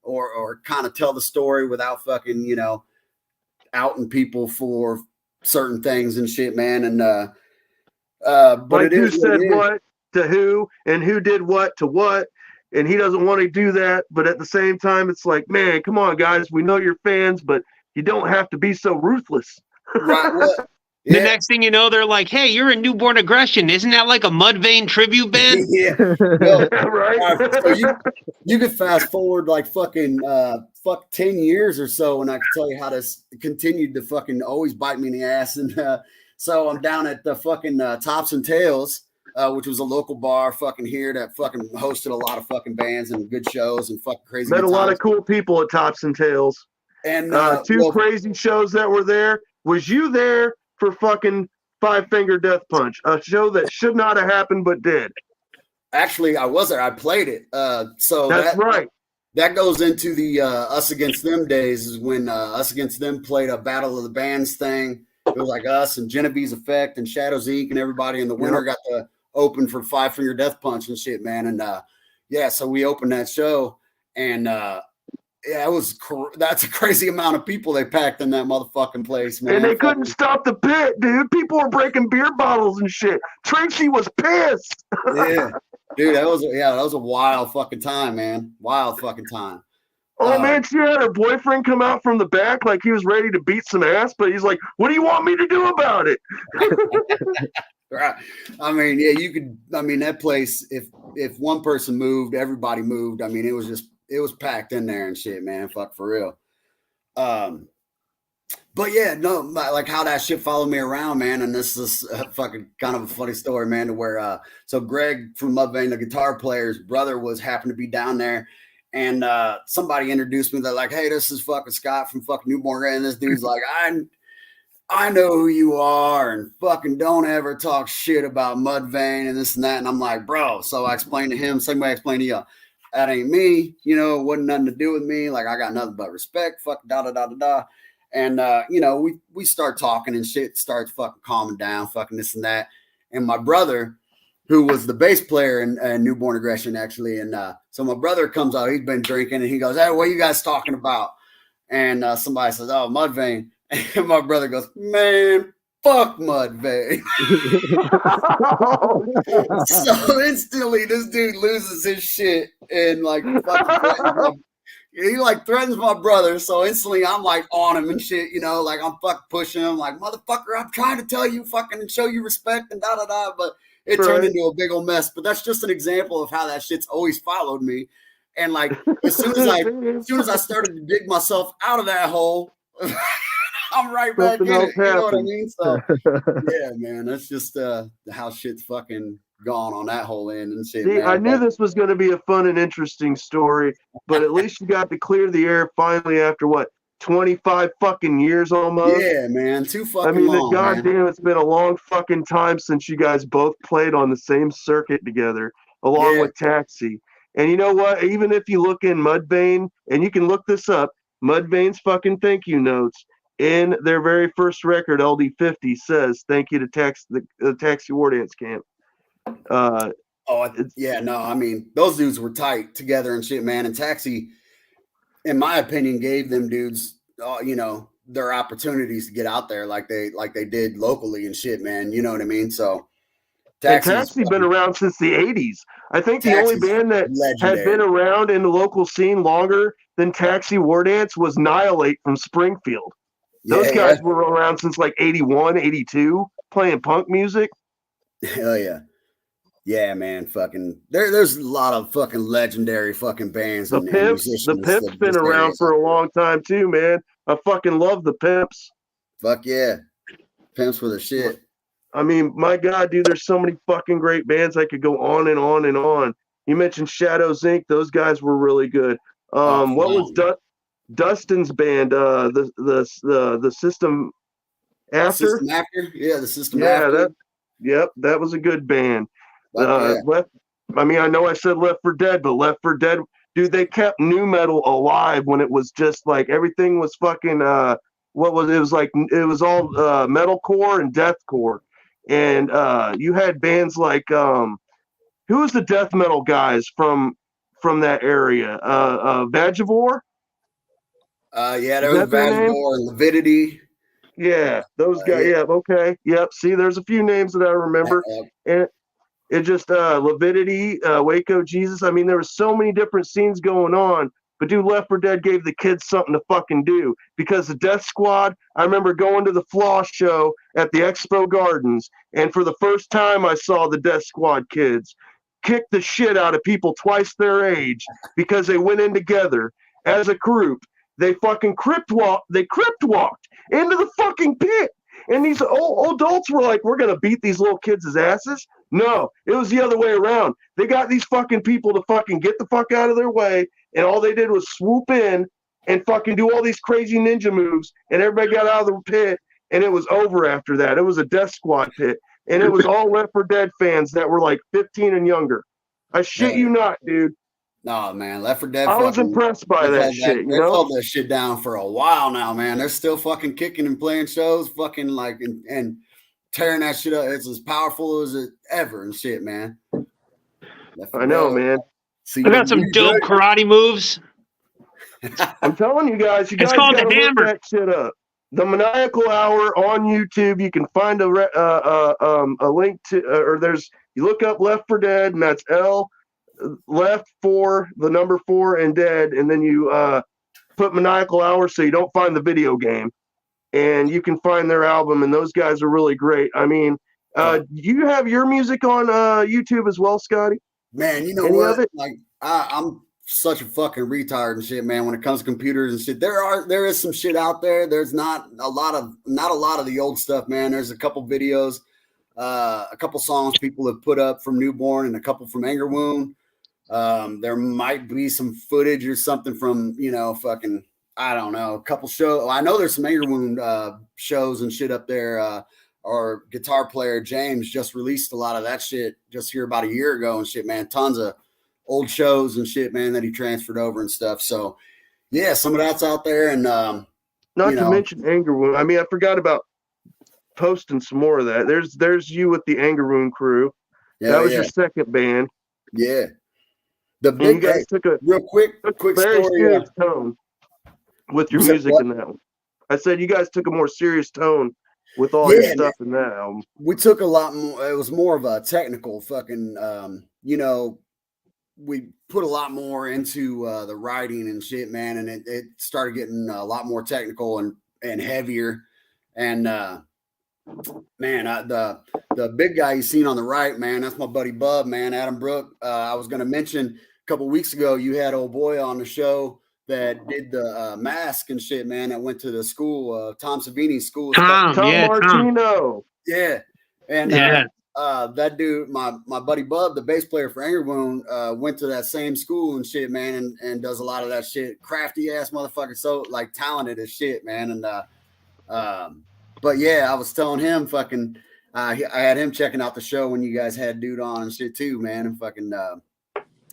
or kind of tell the story without fucking, you know, outing people for certain things and shit, man. And but Like it who is said it is. what to who and who did what to what. And he doesn't want to do that. But at the same time, it's like, man, come on, guys. We know you're fans, but you don't have to be so ruthless. Right. Well, The next thing you know, they're like, hey, you're in Newborn Aggression. Isn't that like a Mudvayne tribute band? Yeah. Well, Right? so you could fast forward like fucking 10 years or so, and I can tell you how this continued to fucking always bite me in the ass. And so I'm down at the fucking Tops and Tails, which was a local bar fucking here that fucking hosted a lot of fucking bands and good shows and fucking crazy. Met good a lot times. of cool people at Tops and Tails. And Two crazy shows that were there. Was you there for fucking Five Finger Death Punch, a show that should not have happened but did? Actually, I was there. I played it. So That's right. That goes into the Us Against Them days, is when Us Against Them played a Battle of the Bands thing. It was like us and Genevieve's Effect and Shadows Inc. and everybody in the winter got to open for Five Finger Death Punch and shit, man. And yeah, so we opened that show, and yeah, that's a crazy amount of people they packed in that motherfucking place, man. And they couldn't stop the pit, dude. People were breaking beer bottles and shit. Tracy was pissed. Yeah, dude, that was a wild fucking time, man. Wild fucking time. Oh man, she had her boyfriend come out from the back like he was ready to beat some ass, but he's like, "What do you want me to do about it?" Right. I mean, yeah, you could. I mean, that place. If one person moved, everybody moved. I mean, it was packed in there and shit, man. Fuck for real. But yeah, no, like how that shit followed me around, man. And this is fucking kind of a funny story, man. To where so Greg from Mudvayne, the guitar player's brother, happened to be down there. And somebody introduced me. They're like, "Hey, this is fucking Scott from fucking Newborn." And this dude's like, I know who you are, and fucking don't ever talk shit about Mudvayne and this and that. And I'm like, bro. So I explained to him, same way I explained to you, that ain't me. You know, it wasn't nothing to do with me. Like, I got nothing but respect. Fuck da da da da da. And you know, we start talking and shit starts fucking calming down, fucking this and that. and my brother, who was the bass player in Newborn Aggression, actually. And so my brother comes out, he's been drinking, and he goes, "Hey, what are you guys talking about?" And somebody says, "Oh, Mudvayne." And my brother goes, "Man, fuck Mudvayne." So instantly, this dude loses his shit and like fucking he like threatens my brother. So instantly, I'm like on him and shit, you know, like I'm fucking pushing him, like, "Motherfucker, I'm trying to tell you fucking and show you respect and da da da," but it turned into a big old mess. But that's just an example of how that shit's always followed me. And like as soon as I started to dig myself out of that hole, I'm right back in it. You know what I mean? So yeah, man, that's just how shit's fucking gone on that whole end and shit. See, man. I knew this was going to be a fun and interesting story, but at least you got to clear the air finally after what, 25 fucking years almost? Yeah, man, too fucking long. Goddamn, it's been a long fucking time since you guys both played on the same circuit together, along with Taxi. And you know what? Even if you look in Mudvayne, and you can look this up, Mudvayne's fucking thank you notes in their very first record, LD50, says thank you to the Taxi War Dance Camp. I mean, those dudes were tight together and shit, man. And Taxi, in my opinion, gave them dudes, you know, their opportunities to get out there like they did locally and shit, man. You know what I mean? So Taxi's been around since the 80s. I think the only band that had been around in the local scene longer than Taxi War Dance was Nihilate from Springfield. Those guys were around since like 81, 82, playing punk music. Hell yeah. Yeah, man, fucking there's a lot of fucking legendary fucking bands. The Pimps been around for a long time too, man. I fucking love the Pimps. Fuck yeah. Pimps were the shit. I mean, my God, dude, there's so many fucking great bands. I could go on and on and on. You mentioned Shadows Inc. Those guys were really good. What was Dustin's band? The System After? System After? Yeah, the System After. That was a good band. I know I said Left 4 Dead, but Left 4 Dead, dude, they kept nu metal alive when it was just like everything was fucking it was all metalcore and deathcore. And you had bands like who was the death metal guys from that area? Vagivore? There was Vagivore and Lividity. Yeah, those guys. Yeah, okay. Yep. See, there's a few names that I remember. And it just Lividity, Waco Jesus. I mean, there was so many different scenes going on. But dude, Left 4 Dead gave the kids something to fucking do, because the Death Squad, I remember going to the Floss show at the Expo Gardens, and for the first time I saw the Death Squad kids kick the shit out of people twice their age because they went in together as a group. They fucking crypt walked into the fucking pit. And these old adults were like, "We're going to beat these little kids' asses." No, it was the other way around. They got these fucking people to fucking get the fuck out of their way, and all they did was swoop in and fucking do all these crazy ninja moves, and everybody got out of the pit, and it was over after that. It was a Death Squad pit, and it was all Left 4 Dead fans that were like 15 and younger. I shit you not, dude. No, man, Left 4 Dead. I was impressed by that shit. They've held that shit down for a while now, man. They're still fucking kicking and playing shows, fucking like and tearing that shit up. It's as powerful as it ever and shit, man. I know, man. I got some dope karate moves. I'm telling you guys, it's called the Hammer. That shit up. The Maniacal Hour on YouTube. You can find a link to, or you look up Left 4 Dead, and that's Left 4, the number 4, and Dead, and then you put Maniacal Hour so you don't find the video game, and you can find their album, and those guys are really great. I mean, you have your music on YouTube as well, Scotty? Man, you know what? Like, I'm such a fucking retard and shit, man. When it comes to computers and shit, there is some shit out there. There's not a lot of the old stuff, man. There's a couple videos, a couple songs people have put up from Newborn, and a couple from Anger Wound. There might be some footage or something from, fucking, I don't know, a couple shows. I know there's some Anger Wound shows and shit up there. Our guitar player James just released a lot of that shit just here about a year ago and shit, man. Tons of old shows and shit, man, that he transferred over and stuff. So yeah, some of that's out there. And not to mention Anger Wound. I mean, I forgot about posting some more of that. There's you with the Anger Wound crew. That was your second band. Yeah. The And big you guys took a real quick very story. serious tone with your music in that one. I said you guys took a more serious tone with all your stuff in that album. We took a lot more. It was more of a technical fucking, we put a lot more into the writing and shit, man. And it started getting a lot more technical and heavier. And man, the big guy you seen on the right, man, that's my buddy Bub, man, Adam Brook. I was going to mention a couple weeks ago, you had old boy on the show that did the mask and shit, man, that went to the school, Tom Savini's school. Tom Martino. Yeah. And that dude, my buddy Bub, the bass player for Anger Wound, went to that same school and shit, man, and does a lot of that shit. Crafty ass motherfucker, so like talented as shit, man. And but yeah, I was telling him fucking I had him checking out the show when you guys had dude on and shit too, man. And fucking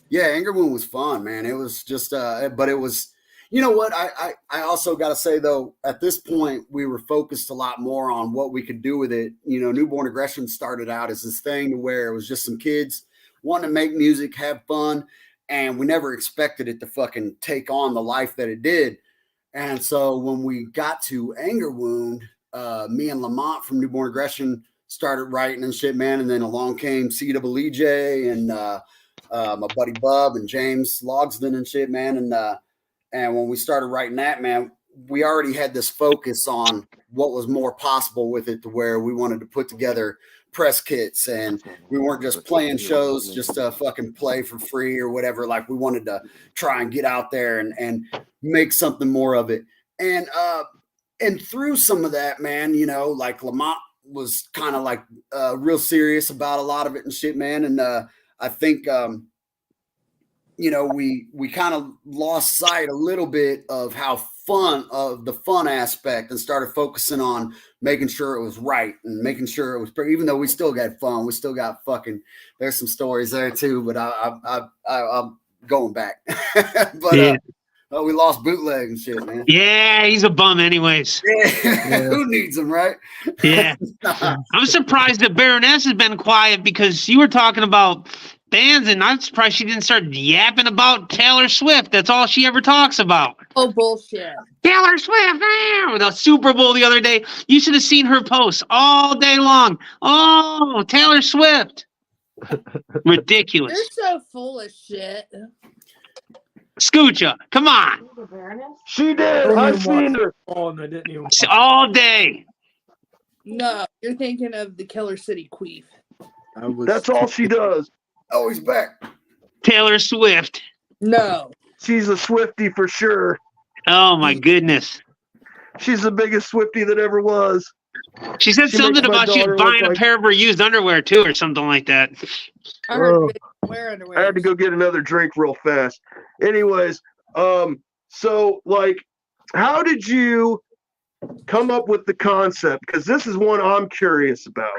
yeah, Anger Wound was fun, man. It was just but it was, you know what? I also got to say, though, at this point, we were focused a lot more on what we could do with it. You know, Newborn Aggression started out as this thing to where it was just some kids wanting to make music, have fun, and we never expected it to fucking take on the life that it did. And so when we got to Anger Wound, me and Lamont from Newborn Aggression started writing and shit, man. And then along came CWJ and my buddy Bub and James Logsdon and shit, man. And when we started writing that, man, we already had this focus on what was more possible with it, to where we wanted to put together press kits, and we weren't just playing shows just to fucking play for free or whatever. Like, we wanted to try and get out there and make something more of it. And through some of that, man, you know, like Lamont was kind of like real serious about a lot of it and shit, man. And I think, you know, we kind of lost sight a little bit of the fun aspect, and started focusing on making sure it was right and making sure it was, even though we still got fun, we still got fucking, there's some stories there too, but I'm going back. But yeah. We lost Bootleg and shit, man. Yeah, he's a bum anyways. Yeah. Who needs him, right? Yeah. I'm surprised that Baroness has been quiet, because you were talking about bands, and I'm surprised she didn't start yapping about Taylor Swift. That's all she ever talks about. Oh, bullshit. Taylor Swift, with the Super Bowl the other day. You should have seen her posts all day long. Oh, Taylor Swift. Ridiculous. You're so full of shit. Scoocha, come on. She did. I've seen her. Oh, and I didn't even. All day. No, you're thinking of the Killer City Queef. That's all she does. Oh, he's back. Taylor Swift. No. She's a Swiftie for sure. Oh, my goodness. She's the biggest Swiftie that ever was. She said something about she buying a pair of her used underwear, too, or something like that. I heard wear underwear. I had to go get another drink real fast. Anyways, so, like, how did you come up with the concept? Because this is one I'm curious about.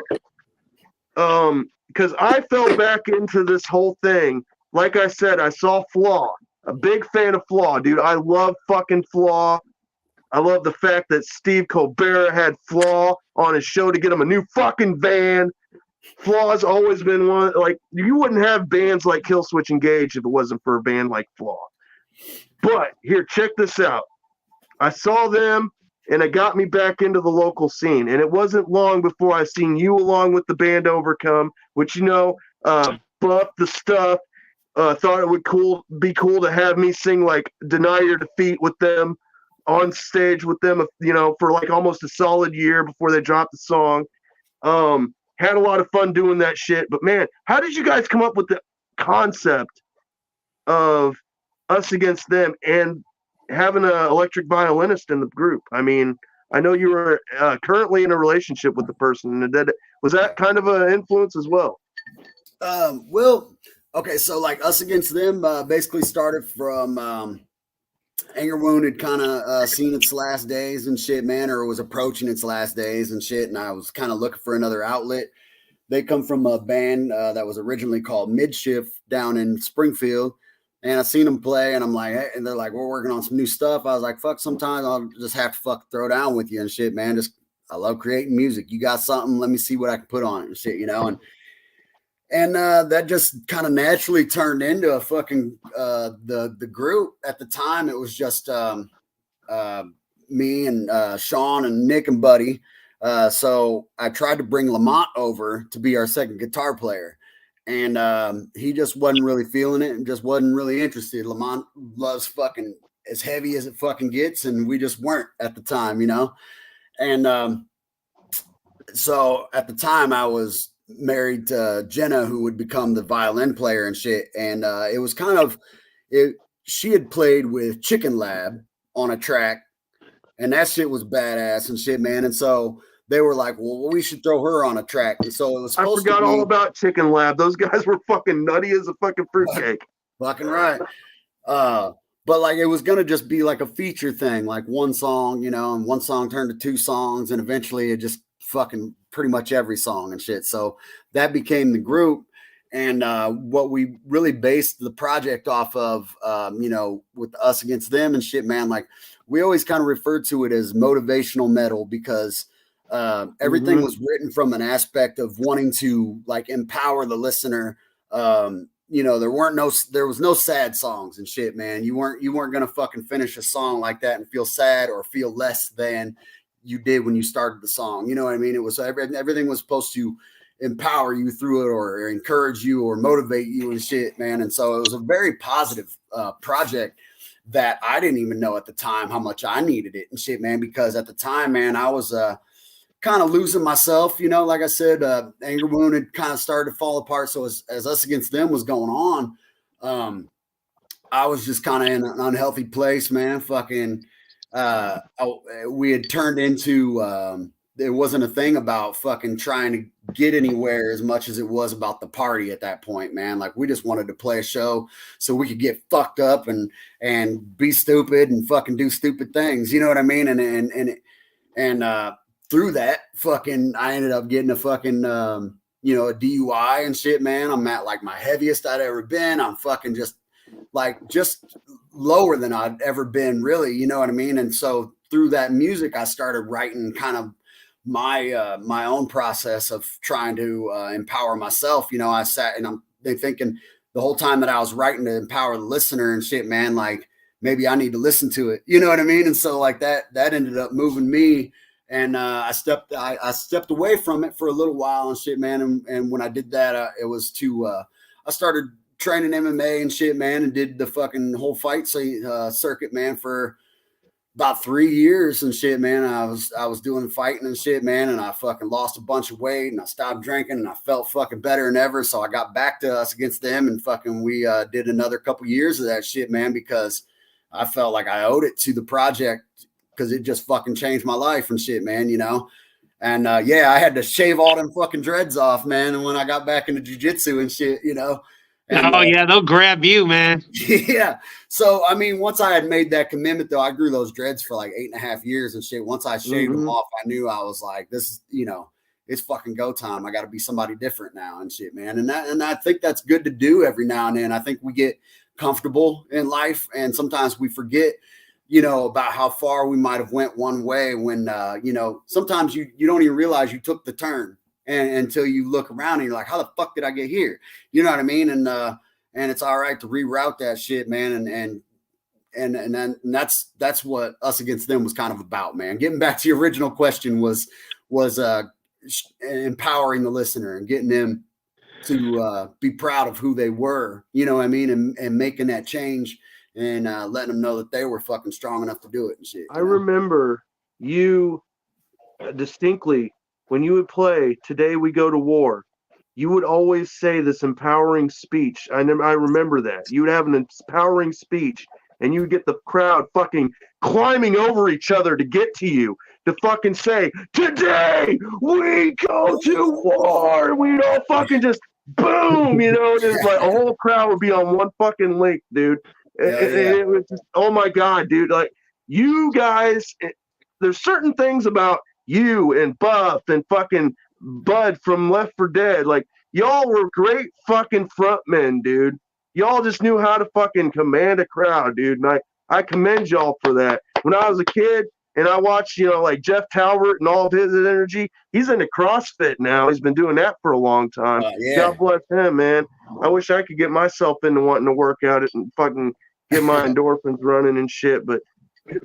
Because I fell back into this whole thing. Like I said, I saw Flaw. A big fan of Flaw, dude. I love fucking Flaw. I love the fact that Steve Colbert had Flaw on his show to get him a new fucking van. Flaw's always been one, like, you wouldn't have bands like Killswitch Engage if it wasn't for a band like Flaw. But here, check this out. I saw them, and it got me back into the local scene. And it wasn't long before I seen you along with the band Overcome, which, you know, Buff the Stuff thought it would be cool to have me sing, like, Deny Your Defeat with them, on stage with them, you know, for like almost a solid year before they dropped the song. Had a lot of fun doing that shit. But man, how did you guys come up with the concept of Us Against Them and having an electric violinist in the group? I mean, I know you were currently in a relationship with the person, and was that kind of an influence as well? Well, okay, so like Us Against Them basically started from Anger Wound had kind of seen its last days and shit, man, or was approaching its last days and shit, and I was kind of looking for another outlet. They come from a band that was originally called Midshift down in Springfield, and I seen them play, and I'm like, hey, and they're like, we're working on some new stuff. I was like, fuck, sometimes I'll just have to throw down with you and shit, man. Just I love creating music. You got something, let me see what I can put on it and shit, you know. And that just kind of naturally turned into a fucking the group. At the time, it was just me and Sean and Nick and Buddy. So I tried to bring Lamont over to be our second guitar player, and he just wasn't really feeling it and just wasn't really interested. Lamont loves fucking as heavy as it fucking gets, and we just weren't at the time, you know. And so at the time, I was married to Jenna, who would become the violin player and shit. And it was kind of she had played with Chicken Lab on a track, and that shit was badass and shit, man. And so they were like, well, we should throw her on a track. And so it was I forgot all about Chicken Lab. Those guys were fucking nutty as a fucking fruitcake. Fucking right. But like it was gonna just be like a feature thing, like one song, you know, and one song turned to two songs, and eventually it just fucking pretty much every song and shit. So that became the group. And what we really based the project off of, you know, with Us Against Them and shit, man, like we always kind of referred to it as motivational metal because everything was written from an aspect of wanting to like empower the listener. You know, there was no sad songs and shit, man. You weren't gonna fucking finish a song like that and feel sad or feel less than you did when you started the song. You know what I mean? It was everything was supposed to empower you through it or encourage you or motivate you and shit, man. And so it was a very positive project that I didn't even know at the time how much I needed it and shit, man, because at the time, man, I was kind of losing myself, you know, like I said, Anger Wound had kind of started to fall apart. So as Us Against Them was going on, I was just kind of in an unhealthy place, man. Fucking we had turned into there wasn't a thing about fucking trying to get anywhere as much as it was about the party at that point, man. Like we just wanted to play a show so we could get fucked up and be stupid and fucking do stupid things, you know what I mean? And through that fucking I ended up getting a fucking you know, a DUI and shit, man. I'm at like my heaviest I'd ever been. I'm fucking just lower than I'd ever been, really, you know what I mean? And so through that music, I started writing kind of my own process of trying to empower myself. You know, I sat and I'm thinking the whole time that I was writing to empower the listener and shit, man, like maybe I need to listen to it. You know what I mean? And so like that ended up moving me. And I stepped away from it for a little while and shit, man. And when I did that, it was to I started training MMA and shit, man, and did the fucking whole fight circuit, man, for about 3 years and shit, man. I was doing fighting and shit, man, and I fucking lost a bunch of weight and I stopped drinking and I felt fucking better than ever. So I got back to Us Against Them and fucking we did another couple years of that shit, man, because I felt like I owed it to the project because it just fucking changed my life and shit, man, you know. And yeah, I had to shave all them fucking dreads off, man. And when I got back into jiu-jitsu and shit, you know. And, yeah, they'll grab you, man. Yeah. So, I mean, once I had made that commitment, though, I grew those dreads for like 8.5 years and shit. Once I shaved them off, I knew I was like, this is, you know, it's fucking go time. I got to be somebody different now and shit, man. And I think that's good to do every now and then. I think we get comfortable in life and sometimes we forget, you know, about how far we might have went one way when, you know, sometimes you don't even realize you took the turn. And until you look around and you're like, how the fuck did I get here? You know what I mean? And it's all right to reroute that shit, man. And that's what Us Against Them was kind of about, man. Getting back to your original question was empowering the listener and getting them to be proud of who they were, you know what I mean? And making that change and letting them know that they were fucking strong enough to do it and shit. I remember you distinctly. When you would play Today We Go to War, you would always say this empowering speech. I remember that. You would have an empowering speech, and you would get the crowd fucking climbing over each other to get to you, to fucking say, today we go to war. And we'd all fucking just boom, you know, just like a whole crowd would be on one fucking link, dude. Yeah. And it was just, oh my God, dude. Like, you guys, there's certain things about you and Buff and fucking Bud from Left 4 Dead, like y'all were great fucking frontmen, dude. Y'all just knew how to fucking command a crowd, dude. And I commend y'all for that. When I was a kid, And I watch, you know, like Jeff Talbert and all of his energy. He's into CrossFit now. He's been doing that for a long time. Yeah. God bless him, man. I wish I could get myself into wanting to work out it and fucking get my endorphins running and shit, but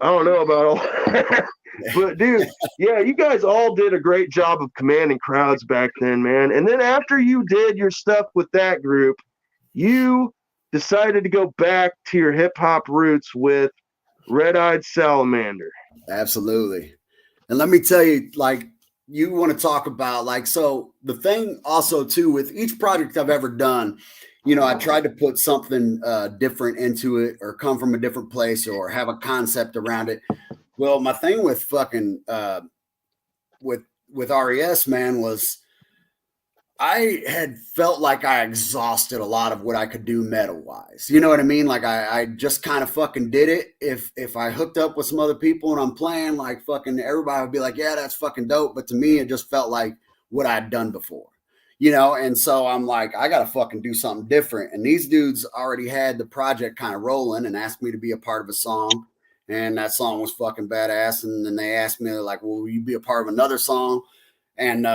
I don't know about all that. But dude, yeah, you guys all did a great job of commanding crowds back then, man. And then after you did your stuff with that group, you decided to go back to your hip hop roots with Red Eyed Salamander. Absolutely. And let me tell you, like, you want to talk about, like, so the thing also too with each project I've ever done, you know, I tried to put something different into it, or come from a different place, or have a concept around it. Well, my thing with fucking with RES, man, was I had felt like I exhausted a lot of what I could do metal wise. You know what I mean? Like I just kind of fucking did it. If I hooked up with some other people and I'm playing, like, fucking everybody would be like, yeah, that's fucking dope. But to me, it just felt like what I'd done before, you know? And so I'm like, I got to fucking do something different. And these dudes already had the project kind of rolling and asked me to be a part of a song. And that song was fucking badass. And then they asked me, like, well, will you be a part of another song? And,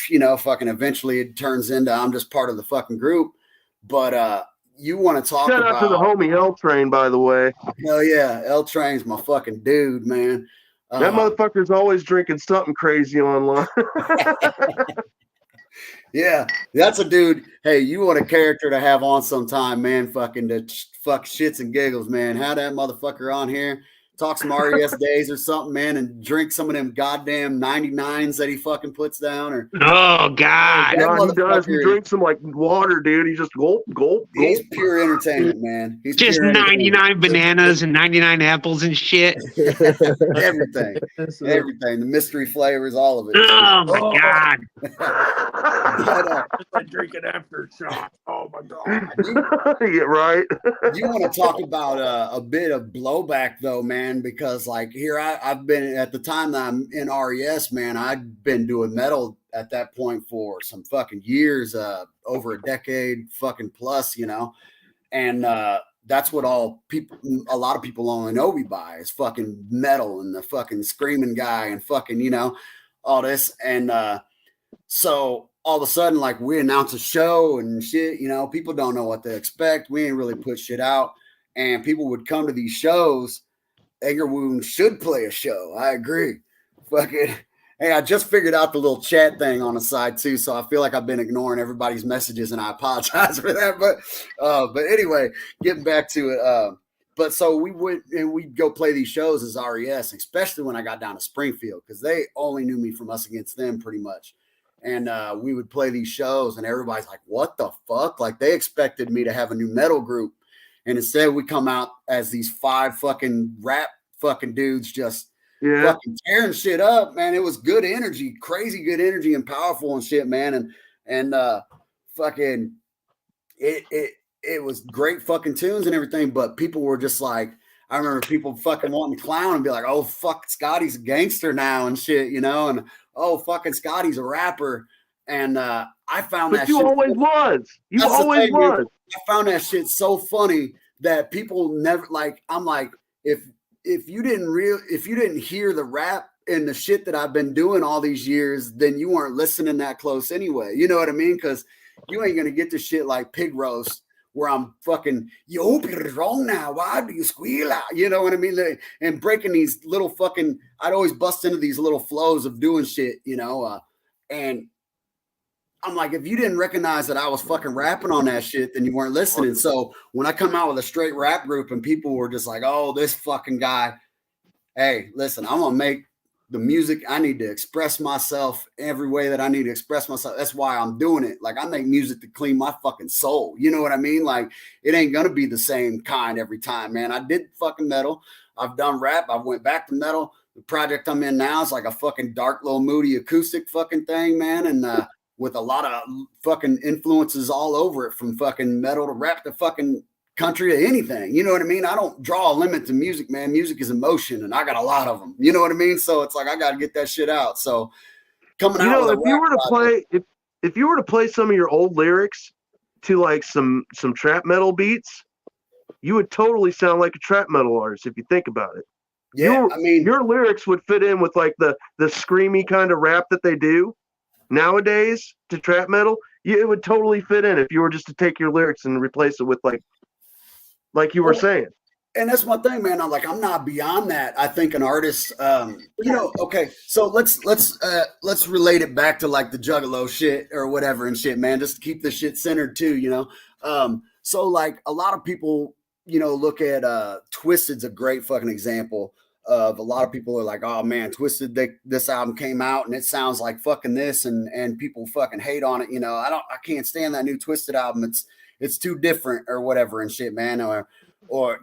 you know, fucking eventually it turns into I'm just part of the fucking group. But you want to talk about... Shout out to the homie L Train, by the way. Hell yeah. L Train's my fucking dude, man. That motherfucker's always drinking something crazy online. Yeah, that's a dude. Hey, you want a character to have on sometime, man, fucking to fuck shits and giggles, man. Have that motherfucker on here. Talk some RES days or something, man, and drink some of them goddamn 99s that he fucking puts down. Or oh god, God, he does. He drinks them like water, dude. He just gulp. He's pure entertainment, man. He's just 99 bananas and 99 apples and shit. Everything. The mystery flavors, all of it. Oh my god. But, drinking after shot. Oh my god. Yeah, right. You want to talk about a bit of blowback, though, man, because like here I've been at the time that I'm in RES, man, I'd been doing metal at that point for some fucking years, over a decade fucking plus, you know, and that's what a lot of people only know me by is fucking metal and the fucking screaming guy and fucking, you know, all this. And so all of a sudden, like, we announce a show and shit, you know, people don't know what to expect. We ain't really put shit out, and people would come to these shows. Egger Wound should play a show. I agree. Fucking, hey, I just figured out the little chat thing on the side too, so I feel like I've been ignoring everybody's messages, and I apologize for that. But anyway, getting back to it. But so we'd go play these shows as RES, especially when I got down to Springfield, because they only knew me from Us Against Them pretty much. And we would play these shows, and everybody's like, what the fuck? Like, they expected me to have a new metal group. And instead we come out as these 5 fucking rap fucking dudes just fucking tearing shit up, man. It was good energy, crazy good energy and powerful and shit, man. And fucking it was great fucking tunes and everything, but people were just like, I remember people fucking wanting to clown and be like, oh, fuck, Scotty's a gangster now and shit, you know, and oh, fucking Scotty's a rapper. And I found that shit. But you always was. You always was. I found that shit so funny that people never, like, I'm like, if you didn't hear the rap and the shit that I've been doing all these years, then you weren't listening that close anyway. You know what I mean? Because you ain't gonna get the shit like Pig Roast, where I'm fucking, you hope you're wrong now. Why do you squeal out? You know what I mean? And breaking these little fucking, I'd always bust into these little flows of doing shit, you know, and I'm like, if you didn't recognize that I was fucking rapping on that shit, then you weren't listening. So when I come out with a straight rap group and people were just like, oh, this fucking guy, hey, listen, I'm going to make the music. I need to express myself every way that I need to express myself. That's why I'm doing it. Like, I make music to clean my fucking soul. You know what I mean? Like, it ain't going to be the same kind every time, man. I did fucking metal. I've done rap. I went back to metal. The project I'm in now is like a fucking dark, little moody acoustic fucking thing, man. And, with a lot of fucking influences all over it, from fucking metal to rap to fucking country to anything. You know what I mean? I don't draw a limit to music, man. Music is emotion, and I got a lot of them. You know what I mean? So it's like, I got to get that shit out. So coming out, you know, if you were to play some of your old lyrics to like some trap metal beats, you would totally sound like a trap metal artist if you think about it. Yeah, I mean, your lyrics would fit in with like the screamy kind of rap that they do nowadays to trap metal. It would totally fit in if you were just to take your lyrics and replace it with like you were saying. and that's my thing, man. I'm not beyond that. I think an artist, okay. So let's relate it back to like the Juggalo shit or whatever and shit, man. Just to keep this shit centered too, So like a lot of people, look at Twisted's a great fucking example of a lot of people are like, oh man, Twisted, this album came out and it sounds like fucking this, and people fucking hate on it. I can't stand that new Twisted album. It's too different or whatever and shit, man. Or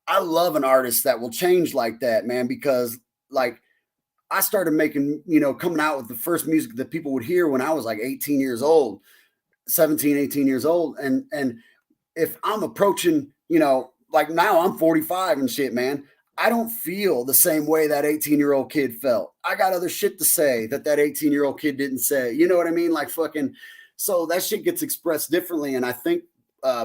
I love an artist that will change like that, man, because like I started making, coming out with the first music that people would hear when I was like 18 years old, 17, 18 years old. And if I'm approaching, like now I'm 45 and shit, man, I don't feel the same way that 18-year-old kid felt. I got other shit to say that 18-year-old kid didn't say. You know what I mean? Like fucking, so that shit gets expressed differently. And I think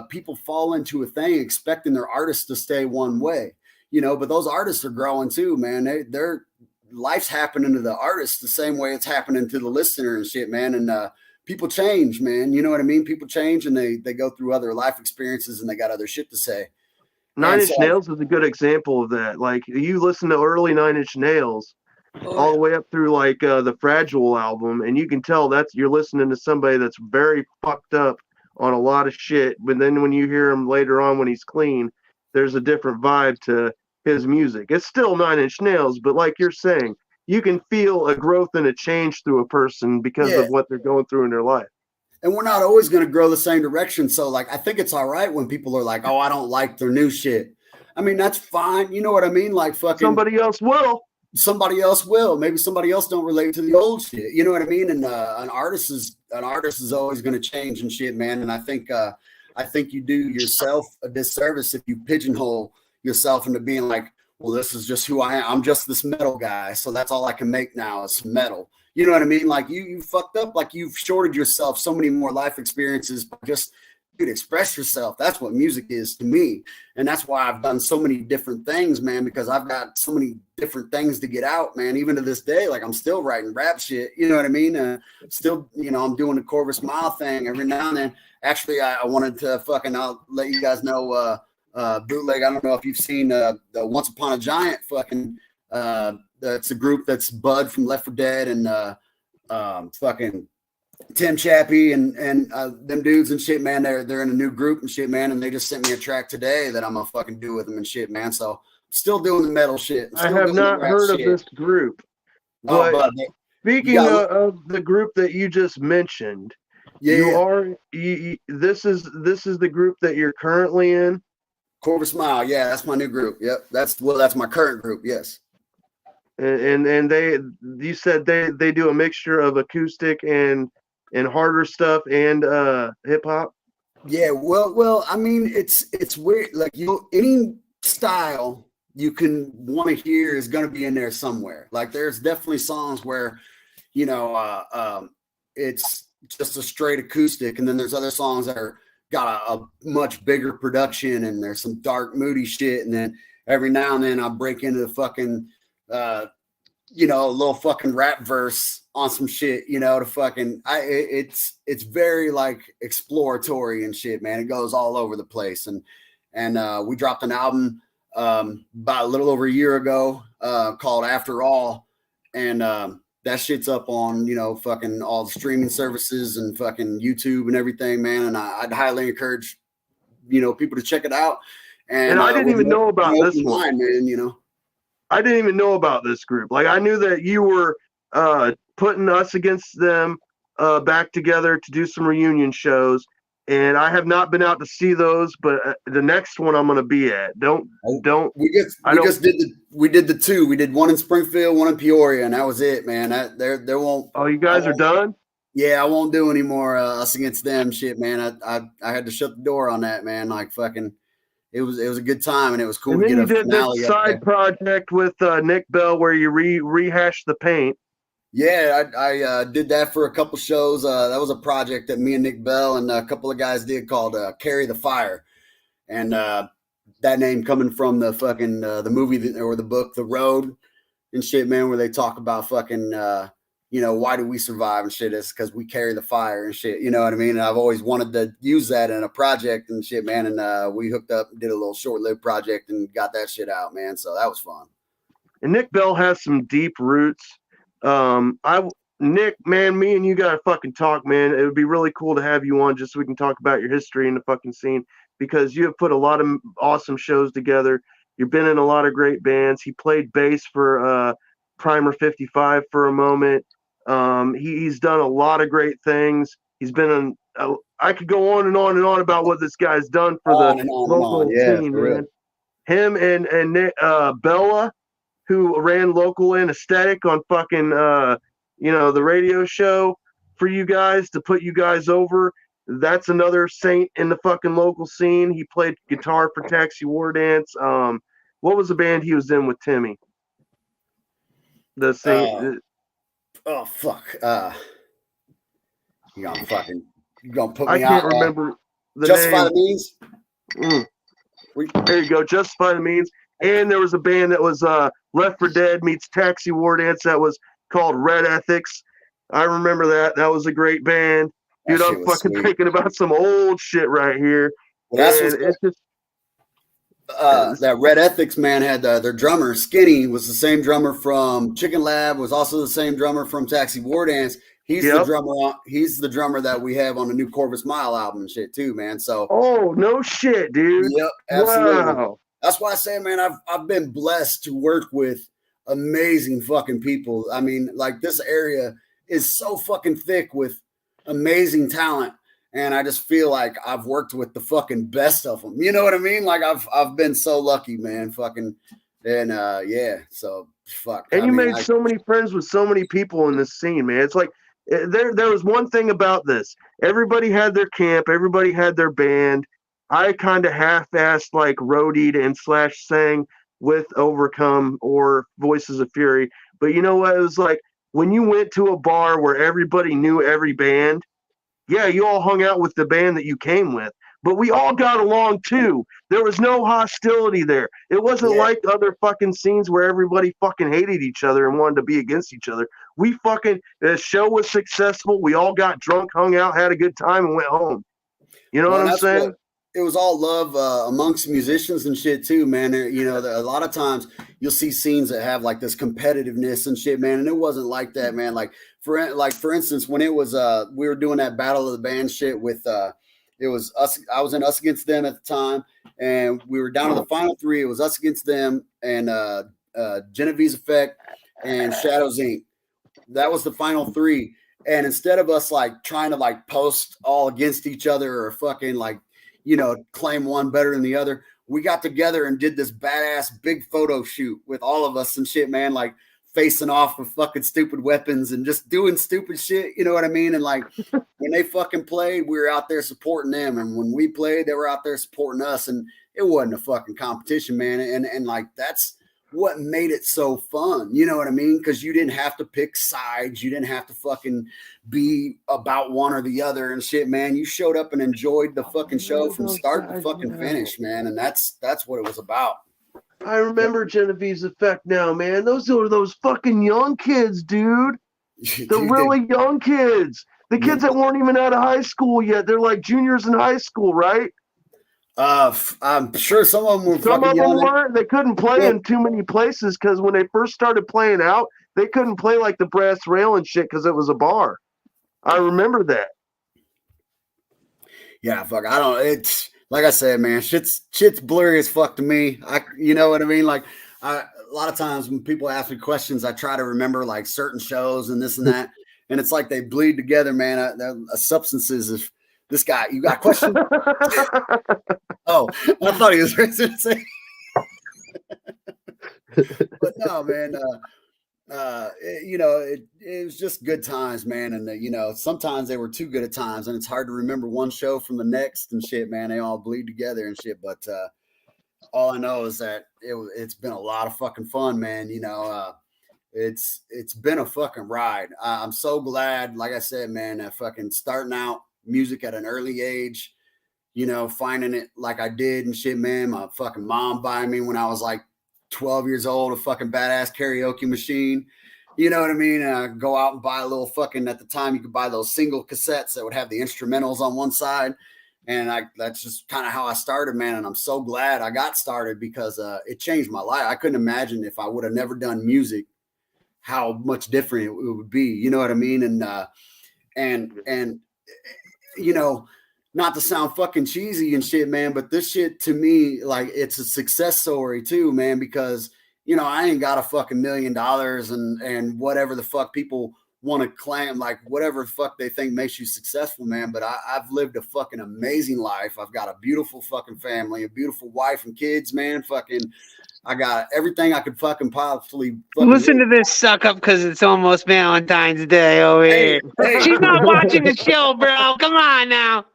people fall into a thing expecting their artists to stay one way, but those artists are growing too, man. Their life's happening to the artists the same way it's happening to the listener and shit, man. And people change, man. You know what I mean? People change and they go through other life experiences and they got other shit to say. Nine Inch Nails is a good example of that. Like you listen to early Nine Inch Nails all the way up through like the Fragile album, and you can tell you're listening to somebody that's very fucked up on a lot of shit. But then when you hear him later on when he's clean, there's a different vibe to his music. It's still Nine Inch Nails, but like you're saying, you can feel a growth and a change through a person because of what they're going through in their life. And we're not always going to grow the same direction. So like, I think it's all right when people are like, oh, I don't like their new shit. I mean, that's fine. You know what I mean? Like fucking somebody else will. Maybe somebody else don't relate to the old shit. You know what I mean? And an artist is always going to change and shit, man. And I think you do yourself a disservice if you pigeonhole yourself into being like, well, this is just who I am. I'm just this metal guy. So that's all I can make now is metal. You know what I mean? Like you fucked up, like you've shorted yourself so many more life experiences, but just dude, express yourself. That's what music is to me. And that's why I've done so many different things, man, because I've got so many different things to get out, man. Even to this day, like I'm still writing rap shit. You know what I mean? Still, I'm doing the Corvus Mile thing every now and then. Actually, I wanted to I'll let you guys know, Bootleg. I don't know if you've seen the Once Upon a Giant fucking, it's a group that's Bud from Left 4 Dead and fucking Tim Chappie and them dudes and shit, man. They're in a new group and shit, man. And they just sent me a track today that I'm gonna fucking do with them and shit, man. So still doing the metal shit. I have not heard of this group. But speaking of the group that you just mentioned, this is the group that you're currently in. Corvus Mile, yeah, that's my new group. Yep, that's my current group. Yes. And you said they do a mixture of acoustic and harder stuff and hip hop. Yeah, well, I mean, it's weird. Like any style you can want to hear is going to be in there somewhere. Like there's definitely songs where, it's just a straight acoustic, and then there's other songs that are got a much bigger production, and there's some dark, moody shit, and then every now and then I break into the fucking. A little fucking rap verse on some shit, to fucking, it's very like exploratory and shit, man. It goes all over the place. And we dropped an album about a little over a year ago called After All. And that shit's up on, fucking all the streaming services and fucking YouTube and everything, man. And I'd highly encourage, people to check it out. And I didn't even know about this one, man, I didn't even know about this group. Like I knew that you were putting us against them back together to do some reunion shows, and I have not been out to see those. But the next one I'm going to be at. We did the two. We did one in Springfield, one in Peoria, and that was it, man. There won't. Oh, you guys are done? Yeah, I won't do any more us against them shit, man. I had to shut the door on that, man. Like fucking. It was a good time, and it was cool. And then to you did this side project with Nick Bell where you rehashed the paint. Yeah, I did that for a couple shows. That was a project that me and Nick Bell and a couple of guys did called Carry the Fire. And that name coming from the fucking the movie or the book The Road and shit, man, where they talk about fucking why do we survive and shit. It's because we carry the fire and shit, you know what I mean? And I've always wanted to use that in a project and shit, man. And we hooked up and did a little short-lived project and got that shit out, man. So that was fun. And Nick Bell has some deep roots. Nick, man, me and you gotta fucking talk, man. It would be really cool to have you on just so we can talk about your history in the fucking scene, because you have put a lot of awesome shows together. You've been in a lot of great bands. He played bass for Primer 55 for a moment. He's done a lot of great things. He's been on. I could go on and on and on about what this guy's done for the local scene, man. Him and Nick, Bella, who ran Local Anesthetic on fucking the radio show for you guys to put you guys over. That's another saint in the fucking local scene. He played guitar for Taxi War Dance. What was the band he was in with Timmy? The same. Oh fuck. You gonna put me I can't remember the Justify name. the Means. There you go. Justify the Means. And there was a band that was Left for Dead meets Taxi War Dance that was called Red Ethics. I remember that. That was a great band. Dude, I'm fucking thinking about some old shit right here. Well, that's that Red Ethics, man, had their drummer Skinny was the same drummer from Chicken Lab, was also the same drummer from Taxi War Dance. He's the drummer. He's the drummer that we have on the new Corvus Mile album and shit too, man. So no shit, dude. Yep, absolutely. Wow. That's why I say, man, I've been blessed to work with amazing fucking people. I mean, like, this area is so fucking thick with amazing talent. And I just feel like I've worked with the fucking best of them. You know what I mean? Like, I've been so lucky, man. Fucking, and yeah. So fuck. And you made so many friends with so many people in this scene, man. It's like there was one thing about this. Everybody had their camp. Everybody had their band. I kind of half-assed like roadied and / sang with Overcome or Voices of Fury. But you know what? It was like when you went to a bar where everybody knew every band, yeah, you all hung out with the band that you came with. But we all got along too. There was no hostility there. It wasn't like other fucking scenes where everybody fucking hated each other and wanted to be against each other. The show was successful. We all got drunk, hung out, had a good time, and went home. You know what I'm saying? It was all love amongst musicians and shit too, man. You know, a lot of times you'll see scenes that have like this competitiveness and shit, man. And it wasn't like that, man. Like for instance, when it was we were doing that Battle of the Band shit with it was us. I was in Us Against Them at the time, and we were down to the final three. It was Us Against Them and Genevieve's Effect and Shadows Inc. That was the final three. And instead of us like trying to like post all against each other or fucking like, claim one better than the other, we got together and did this badass big photo shoot with all of us and shit, man, like facing off with fucking stupid weapons and just doing stupid shit. You know what I mean? And like when they fucking played, we were out there supporting them. And when we played, they were out there supporting us. And it wasn't a fucking competition, man. And like, that's what made it so fun. You know what I mean? Because you didn't have to pick sides. You didn't have to fucking be about one or the other and shit, man. You showed up and enjoyed the fucking show from start to fucking finish, man. And that's what it was about. I remember Genevieve's Effect now, man. Those are those fucking young kids, dude. The really young kids. The kids that weren't even out of high school yet. They're like juniors in high school, right? I'm sure some of them were. Some of them weren't. They couldn't play in too many places because when they first started playing out, they couldn't play like the Brass Rail and shit because it was a bar. I remember that. Yeah, fuck. I don't. It's like I said, man. Shit's blurry as fuck to me. You know what I mean? Like, a lot of times when people ask me questions, I try to remember like certain shows and this and that, and it's like they bleed together, man. Substances. If this guy, you got questions? Oh, I thought he was going to say. But no, man. It was just good times, man. And sometimes they were too good at times, and it's hard to remember one show from the next and shit, man. They all bleed together and shit. But all I know is that it's been a lot of fucking fun, man. It's been a fucking ride. I'm so glad, like I said, man, that fucking starting out music at an early age, you know, finding it like I did and shit, man. My fucking mom buying me when I was like 12 years old, a fucking badass karaoke machine. You know what I mean? And I go out and buy a little fucking, at the time you could buy those single cassettes that would have the instrumentals on one side. And that's just kind of how I started, man. And I'm so glad I got started because it changed my life. I couldn't imagine if I would have never done music, how much different it would be. You know what I mean? And you know, not to sound fucking cheesy and shit, man, but this shit to me, like, it's a success story too, man, because, you know, I ain't got a fucking $1 million and whatever the fuck people want to claim, like whatever the fuck they think makes you successful, man. But I've lived a fucking amazing life. I've got a beautiful fucking family, a beautiful wife and kids, man. Fucking, I got everything I could fucking possibly listen to this suck up because it's almost Valentine's Day over here. Hey. She's not watching the show, bro. Come on now.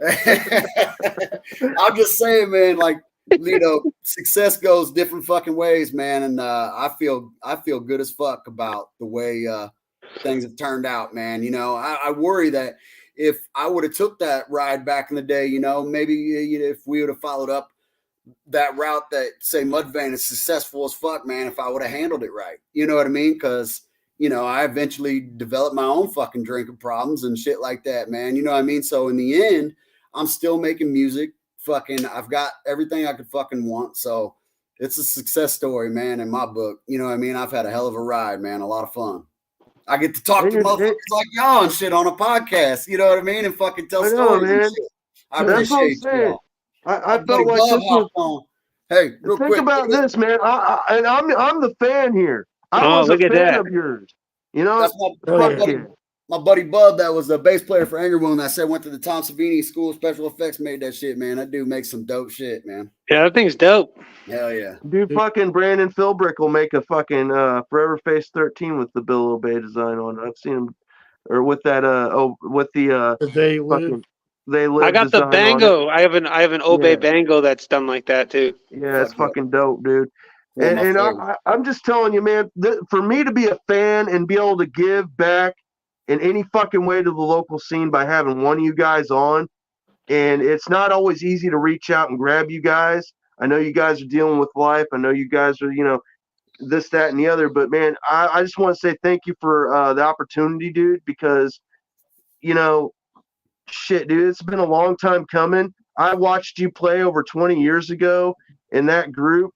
I'm just saying, man, like, you know, success goes different fucking ways, man. And I feel good as fuck about the way things have turned out, man. You know, I worry that if I would have took that ride back in the day, you know, maybe if we would have followed up that route that, say, Mudvayne is successful as fuck, man, if I would have handled it right. You know what I mean? Because, you know, I eventually developed my own fucking drinking problems and shit like that, man. You know what I mean? So in the end, I'm still making music. Fucking, I've got everything I could fucking want. So it's a success story, man, in my book. You know what I mean? I've had a hell of a ride, man. A lot of fun. I get to talk to motherfuckers like y'all and shit on a podcast. You know what I mean? And fucking tell stories, man. And shit. I appreciate y'all. I felt like this was. Hey, real think quick, about this, man. I'm the fan here. I was look a at fan that. of yours. You know, that's my buddy Bub, that was the bass player for Anger Wound. I said went to the Tom Savini School of Special Effects, made that shit, man. That dude makes some dope shit, man. Yeah, that thing's dope. Hell yeah. Dude, fucking Brandon Philbrick will make a fucking Forever Face 13 with the Bill Obey design on it. I've seen him, or with that They live. They live. I got the Bango. I have an Obey Bango that's done like that too. Yeah, it's fucking dope, dude. And I'm just telling you, man, for me to be a fan and be able to give back in any fucking way to the local scene by having one of you guys on, and it's not always easy to reach out and grab you guys. I know you guys are dealing with life. I know you guys are, you know, this, that, and the other. But, man, I just want to say thank you for the opportunity, dude, because, you know, shit, dude, it's been a long time coming. I watched you play over 20 years ago in that group,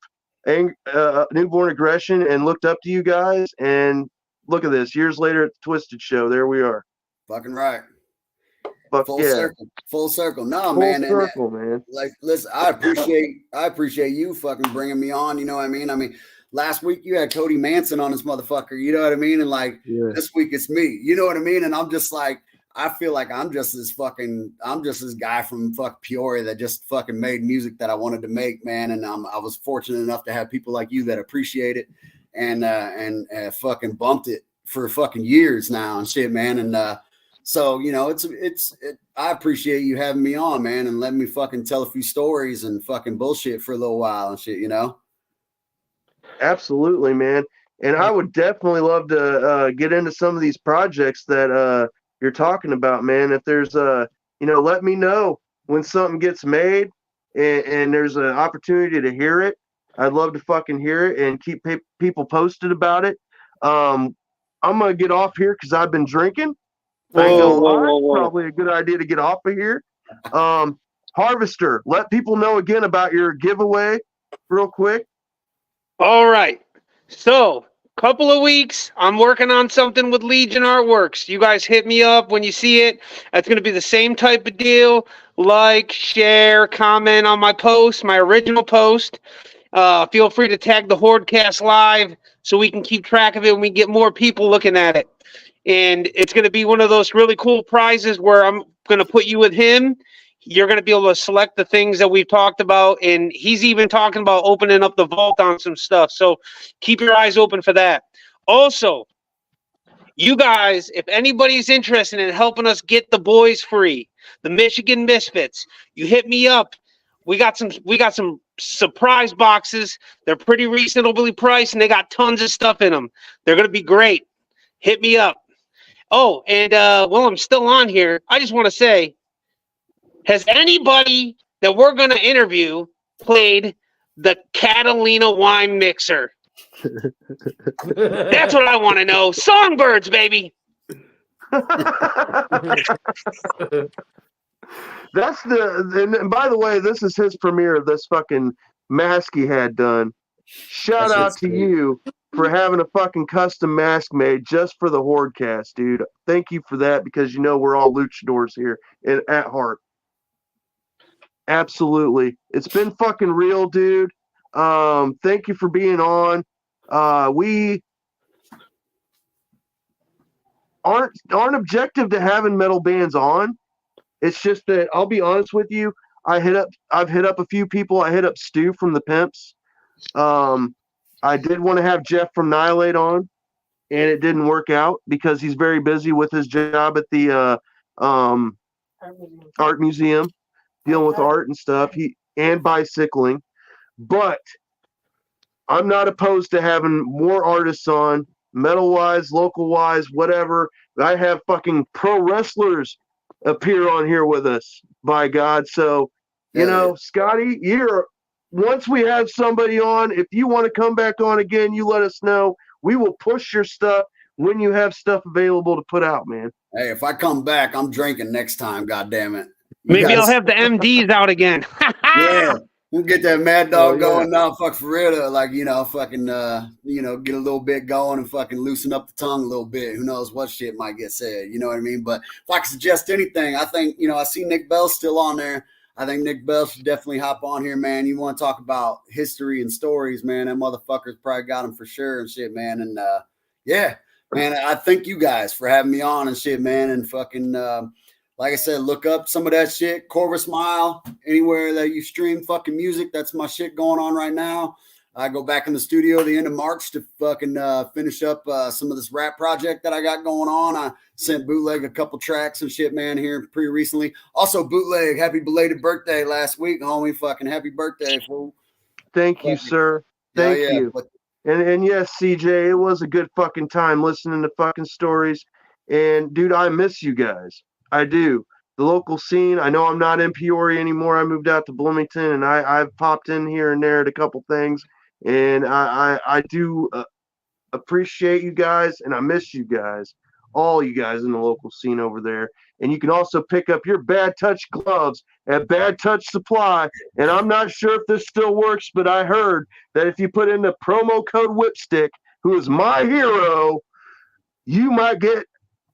Newborn Aggression, and looked up to you guys. And look at this. Years later at the Twisted Show, there we are. Fucking right. Full circle. Full circle. No, Full man. circle, man. Like, listen, I appreciate you fucking bringing me on. You know what I mean? I mean, last week you had Cody Manson on this motherfucker. You know what I mean? And like this week it's me. You know what I mean? And I'm just like, I feel like I'm just this guy from Peoria that just fucking made music that I wanted to make, man. And I was fortunate enough to have people like you that appreciate it and fucking bumped it for fucking years now and shit, man. And so, you know, I appreciate you having me on, man, and letting me fucking tell a few stories and fucking bullshit for a little while and shit, you know? Absolutely, man. And I would definitely love to get into some of these projects that you're talking about, man. If there's you know, let me know when something gets made and there's an opportunity to hear it. I'd love to fucking hear it and keep people posted about it. I'm gonna get off here because I've been drinking. Whoa. Probably a good idea to get off of here. Harvester, let people know again about your giveaway real quick. All right. So, couple of weeks, I'm working on something with Legion Artworks. You guys hit me up when you see it. It's going to be the same type of deal. Like, share, comment on my post, my original post. Feel free to tag the HORDECAST live so we can keep track of it and we get more people looking at it. And it's going to be one of those really cool prizes where I'm going to put you with him. You're going to be able to select the things that we've talked about. And he's even talking about opening up the vault on some stuff. So keep your eyes open for that. Also, you guys, if anybody's interested in helping us get the boys free, the Michigan Misfits, you hit me up. We got some surprise boxes. They're pretty reasonably priced and they got tons of stuff in them. They're going to be great. Hit me up. Oh, and while I'm still on here, I just want to say, Has anybody that we're going to interview played the Catalina wine mixer? That's what I want to know. Songbirds, baby. That's and by the way, this is his premiere of this fucking mask he had done. Shout out to you for having a fucking custom mask made just for the HORDECAST, dude. Thank you for that, because you know we're all luchadors here at heart. Absolutely. It's been fucking real, dude. Thank you for being on. We aren't objective to having metal bands on. It's just that I'll be honest with you. I've hit up a few people. I hit up Stu from the Pimps. I did want to have Jeff from Nihilate on, and it didn't work out because he's very busy with his job at the art museum, dealing with art and stuff. And bicycling. But I'm not opposed to having more artists on, metal-wise, local-wise, whatever. I have fucking pro wrestlers appear on here with us, by God. So, you know, Scotty, once we have somebody on, if you want to come back on again, you let us know. We will push your stuff when you have stuff available to put out, man. Hey, if I come back, I'm drinking next time. God damn it. Maybe I'll have the MDs out again. Yeah. We'll get that Mad Dog going now, fuck for real. Like, you know, fucking, you know, get a little bit going and fucking loosen up the tongue a little bit. Who knows what shit might get said, you know what I mean? But if I could suggest anything, I think, you know, I see Nick Bell still on there. I think Nick Bell should definitely hop on here, man. You want to talk about history and stories, man. That motherfucker's probably got them for sure and shit, man. And, yeah, man, I thank you guys for having me on and shit, man. And fucking, like I said, look up some of that shit. Corvus Mile, anywhere that you stream fucking music. That's my shit going on right now. I go back in the studio at the end of March to fucking finish up some of this rap project that I got going on. I sent Bootleg a couple tracks and shit, man, here pretty recently. Also, Bootleg, happy belated birthday last week, homie. Fucking happy birthday, fool. Thank you, sir. Thank you. And yes, CJ, it was a good fucking time listening to fucking stories. And, dude, I miss you guys. I do. The local scene, I know I'm not in Peoria anymore. I moved out to Bloomington, and I've popped in here and there at a couple things. And I do appreciate you guys, and I miss you guys, all you guys in the local scene over there. And you can also pick up your Bad Touch gloves at Bad Touch Supply. And I'm not sure if this still works, but I heard that if you put in the promo code Whipstick, who is my hero, you might get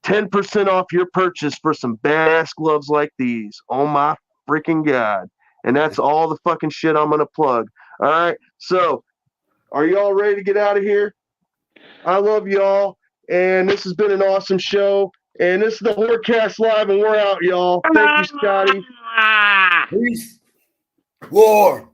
10% off your purchase for some badass gloves like these. Oh my freaking God. And that's all the fucking shit I'm going to plug. All right. So are y'all ready to get out of here? I love y'all. And this has been an awesome show. And this is the HORDECAST Live, and we're out, y'all. Thank you, Scotty. Peace. War.